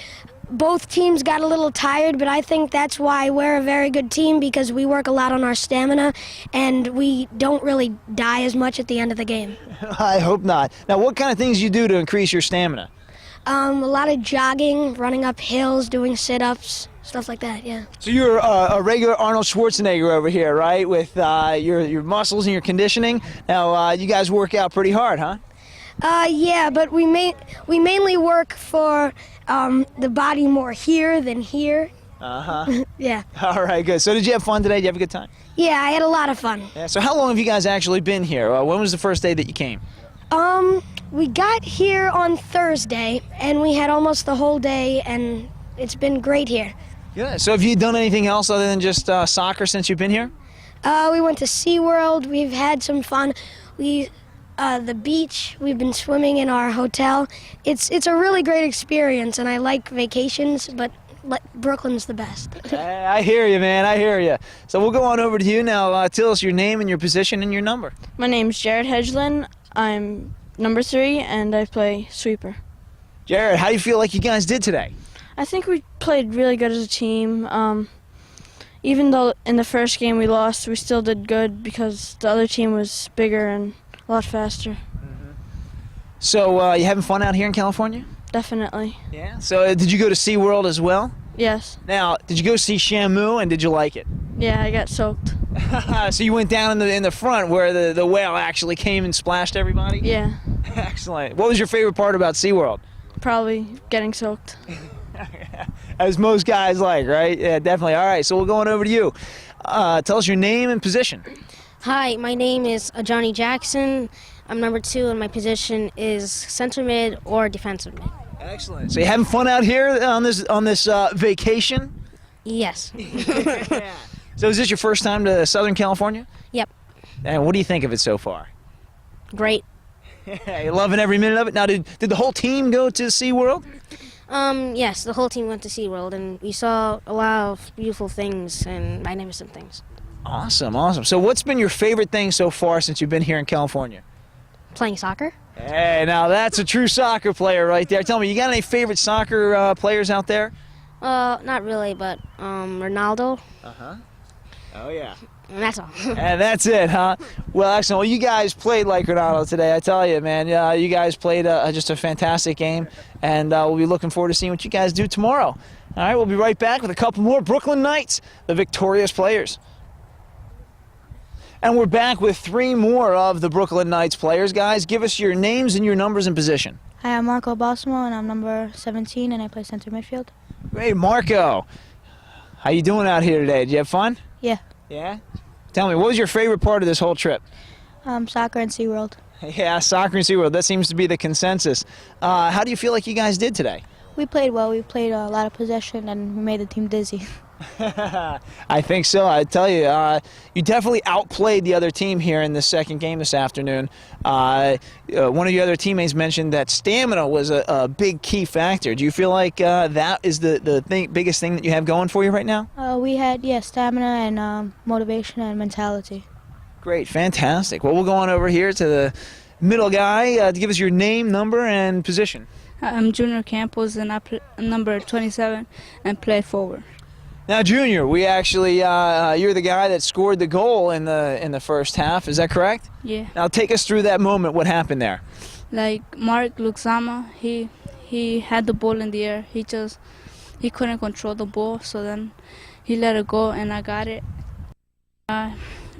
both teams got a little tired, but I think that's why we're a very good team, because we work a lot on our stamina, and we don't really die as much at the end of the game. I hope not. Now, what kind of things do you do to increase your stamina? A lot of jogging, running up hills, doing sit-ups, stuff like that, yeah. So you're a regular Arnold Schwarzenegger over here, right, with your muscles and your conditioning. Now, you guys work out pretty hard, huh? Yeah, but we mainly work for the body more here than here. Uh-huh. Yeah. All right, good. So did you have fun today? Did you have a good time? Yeah, I had a lot of fun. Yeah. So how long have you guys actually been here? When was the first day that you came? We got here on Thursday, and we had almost the whole day, and it's been great here. Yeah. So have you done anything else other than just soccer since you've been here? We went to SeaWorld. We've had some fun. The beach. We've been swimming in our hotel. It's a really great experience, and I like vacations, but Brooklyn's the best. I hear you, man. I hear you. So we'll go on over to you now. Tell us your name and your position and your number. My name's Jared Hedgelin. I'm number 3, and I play sweeper. Jared, how do you feel like you guys did today? I think we played really good as a team. Even though in the first game we lost, we still did good because the other team was bigger and a lot faster. So you having fun out here in California? Definitely. Yeah. So did you go to SeaWorld as well? Yes. Now, did you go see Shamu, and did you like it? Yeah, I got soaked. So you went down in the front where the whale actually came and splashed everybody? Yeah. Excellent. What was your favorite part about SeaWorld? Probably getting soaked. As most guys like, right? Yeah, definitely. All right, so we'll go on over to you. Tell us your name and position. Hi, my name is Johnny Jackson. I'm number 2, and my position is center mid or defensive mid. Excellent. So you having fun out here on this vacation? Yes. So is this your first time to Southern California? Yep. And what do you think of it so far? Great. You loving every minute of it? Now, did the whole team go to SeaWorld? Yes, the whole team went to SeaWorld, and we saw a lot of beautiful things and magnificent things. Awesome, awesome. So what's been your favorite thing so far since you've been here in California? Playing soccer. Hey, now that's a true soccer player right there. Tell me, you got any favorite soccer players out there? Not really, but Ronaldo. Uh-huh. Oh, yeah. And that's all. And that's it, huh? Well, excellent. Well, you guys played like Ronaldo today, I tell you, man. You guys played just a fantastic game, and we'll be looking forward to seeing what you guys do tomorrow. All right, we'll be right back with a couple more Brooklyn Knights, the victorious players. And we're back with 3 more of the Brooklyn Knights players. Guys, give us your names and your numbers and position. Hi, I'm Marco Balsamo, and I'm number 17, and I play center midfield. Great, Marco. How you doing out here today? Did you have fun? Yeah. Yeah? Tell me, what was your favorite part of this whole trip? Soccer and SeaWorld. Yeah, soccer and SeaWorld. That seems to be the consensus. How do you feel like you guys did today? We played well. We played a lot of possession, and we made the team dizzy. I think so. I tell you, you definitely outplayed the other team here in the second game this afternoon. One of your other teammates mentioned that stamina was a big key factor. Do you feel like that is the biggest thing that you have going for you right now? We had, stamina and motivation and mentality. Great, fantastic. Well, we'll go on over here to the middle guy to give us your name, number, and position. I'm Junior Campos, and I'm number 27 and play forward. Now, Junior, we actually you're the guy that scored the goal in the first half. Is that correct? Yeah. Now, take us through that moment. What happened there? Like Mark Luxama, he had the ball in the air. He couldn't control the ball, so then he let it go, and I got it. And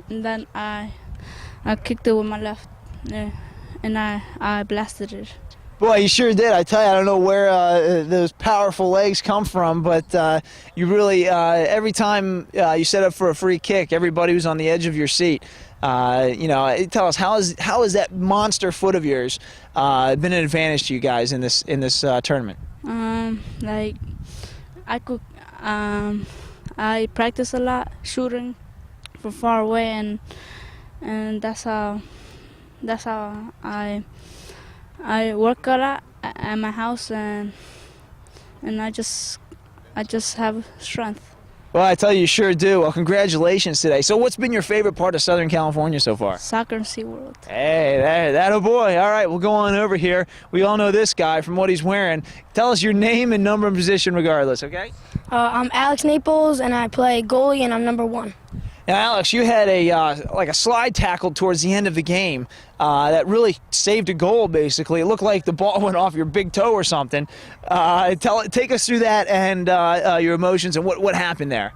then I I kicked it with my left, and I blasted it. Boy, you sure did. I tell you, I don't know where those powerful legs come from, but you really, every time you set up for a free kick, everybody was on the edge of your seat. Tell us, how is that monster foot of yours been an advantage to you guys in this tournament? Like I practice a lot shooting from far away, and that's how I work a lot at my house, and I just have strength. Well, I tell you sure do. Well, congratulations today. So what's been your favorite part of Southern California so far? Soccer and SeaWorld. Hey, that a boy. All right, we'll go on over here. We all know this guy from what he's wearing. Tell us your name and number and position regardless, okay? I'm Alex Naples, and I play goalie, and I'm number 1. Now, Alex, you had a slide tackle towards the end of the game that really saved a goal, basically. It looked like the ball went off your big toe or something. Take us through that and your emotions and what happened there.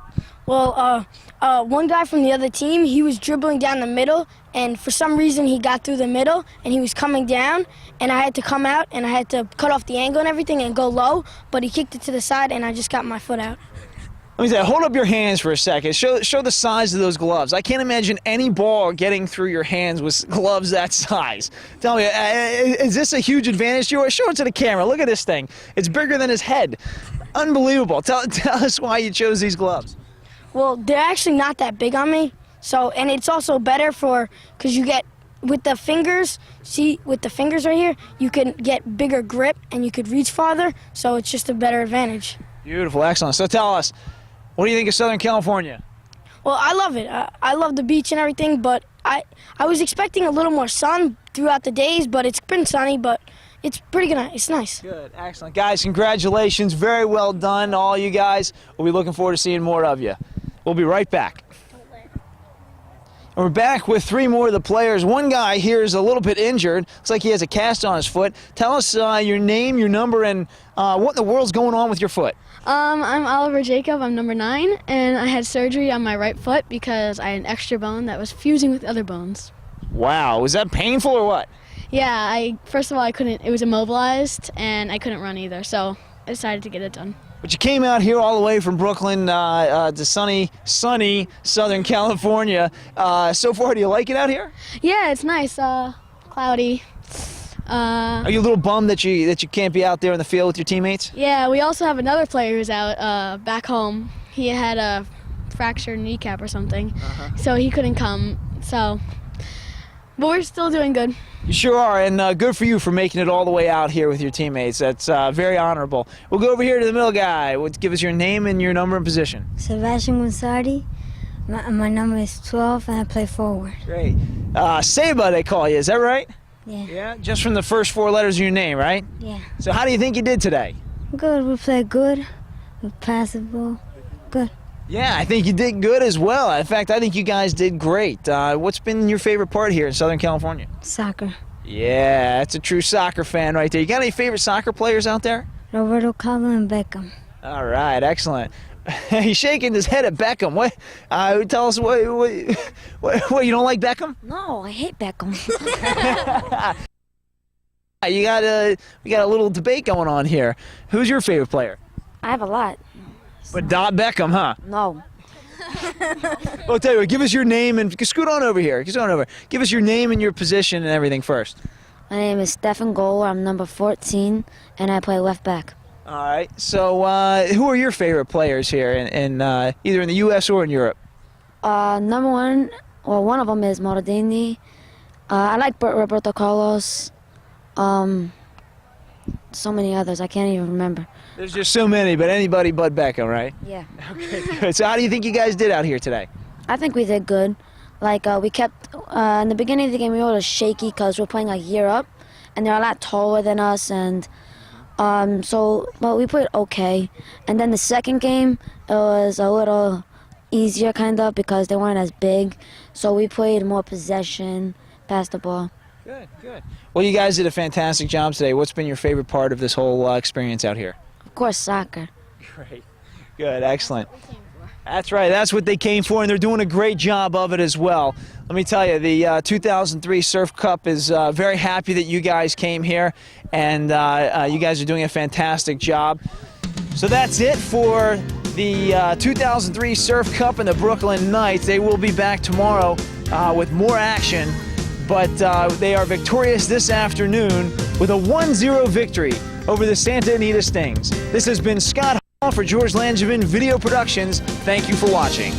Well, one guy from the other team, he was dribbling down the middle, and for some reason he got through the middle, and he was coming down, and I had to come out, and I had to cut off the angle and everything and go low, but he kicked it to the side, and I just got my foot out. Let me say, hold up your hands for a second. Show the size of those gloves. I can't imagine any ball getting through your hands with gloves that size. Tell me, is this a huge advantage to you? Show it to the camera. Look at this thing. It's bigger than his head. Unbelievable. Tell us why you chose these gloves. Well, they're actually not that big on me, and it's also better because you get, with the fingers, see, with the fingers right here, you can get bigger grip and you could reach farther, so it's just a better advantage. Beautiful, excellent. So tell us, what do you think of Southern California? Well, I love it. I love the beach and everything, but I was expecting a little more sun throughout the days, but it's been sunny, but it's pretty good. It's nice. Good, excellent. Guys, congratulations. Very well done, all you guys. We'll be looking forward to seeing more of you. We'll be right back. And we're back with 3 more of the players. One guy here is a little bit injured. Looks like he has a cast on his foot. Tell us your name, your number, and what in the world's going on with your foot? I'm Oliver Jacob. I'm number 9, and I had surgery on my right foot because I had an extra bone that was fusing with other bones. Wow, was that painful or what? Yeah, first of all, I couldn't, it was immobilized, and I couldn't run either, so I decided to get it done. But you came out here all the way from Brooklyn to sunny Southern California. So far, do you like it out here? Yeah, it's nice. Cloudy. Are you a little bummed that you can't be out there in the field with your teammates? Yeah, we also have another player who's out back home. He had a fractured kneecap or something, so he couldn't come. But we're still doing good. You sure are, and good for you for making it all the way out here with your teammates. That's very honorable. We'll go over here to the middle guy. Give us your name and your number and position. Sebastian Gonzardi. My number is 12, and I play forward. Great. Seba, they call you. Is that right? Yeah. Yeah, just from the first 4 letters of your name, right? Yeah. So how do you think you did today? Good. We played good. We passed the ball. Good. Yeah, I think you did good as well. In fact, I think you guys did great. What's been your favorite part here in Southern California? Soccer. Yeah, that's a true soccer fan right there. You got any favorite soccer players out there? Roberto Carlos and Beckham. All right, excellent. He's shaking his head at Beckham. What? Tell us what? You don't like Beckham? No, I hate Beckham. We got a little debate going on here. Who's your favorite player? I have a lot. But not Beckham, huh? No. Well, I'll tell you what, give us your name and scoot on over here. Scoot on over. Give us your name and your position and everything first. My name is Stefan Goller. I'm number 14, and I play left back. All right. So, who are your favorite players here in either in the U.S. or in Europe? Number 1, well, one of them is Maldini. I like Roberto Carlos. So many others, I can't even remember. There's just so many, but anybody but Beckham, right? Yeah. Okay, good. So how do you think you guys did out here today? I think we did good. Like, we kept, in the beginning of the game, we were a little shaky because we're playing, like, year up, and they're a lot taller than us, and but we played okay. And then the second game, it was a little easier, kind of, because they weren't as big, so we played more possession, passed the ball. Good, good. Well, you guys did a fantastic job today. What's been your favorite part of this whole experience out here? Of course, soccer. Great. Good, excellent. That's right. That's what they came for, and they're doing a great job of it as well. Let me tell you, the 2003 Surf Cup is very happy that you guys came here, and you guys are doing a fantastic job. So that's it for the 2003 Surf Cup and the Brooklyn Knights. They will be back tomorrow with more action, but they are victorious this afternoon with a 1-0 victory over the Santa Anita Stings. This has been Scott Hall for George Langevin Video Productions. Thank you for watching.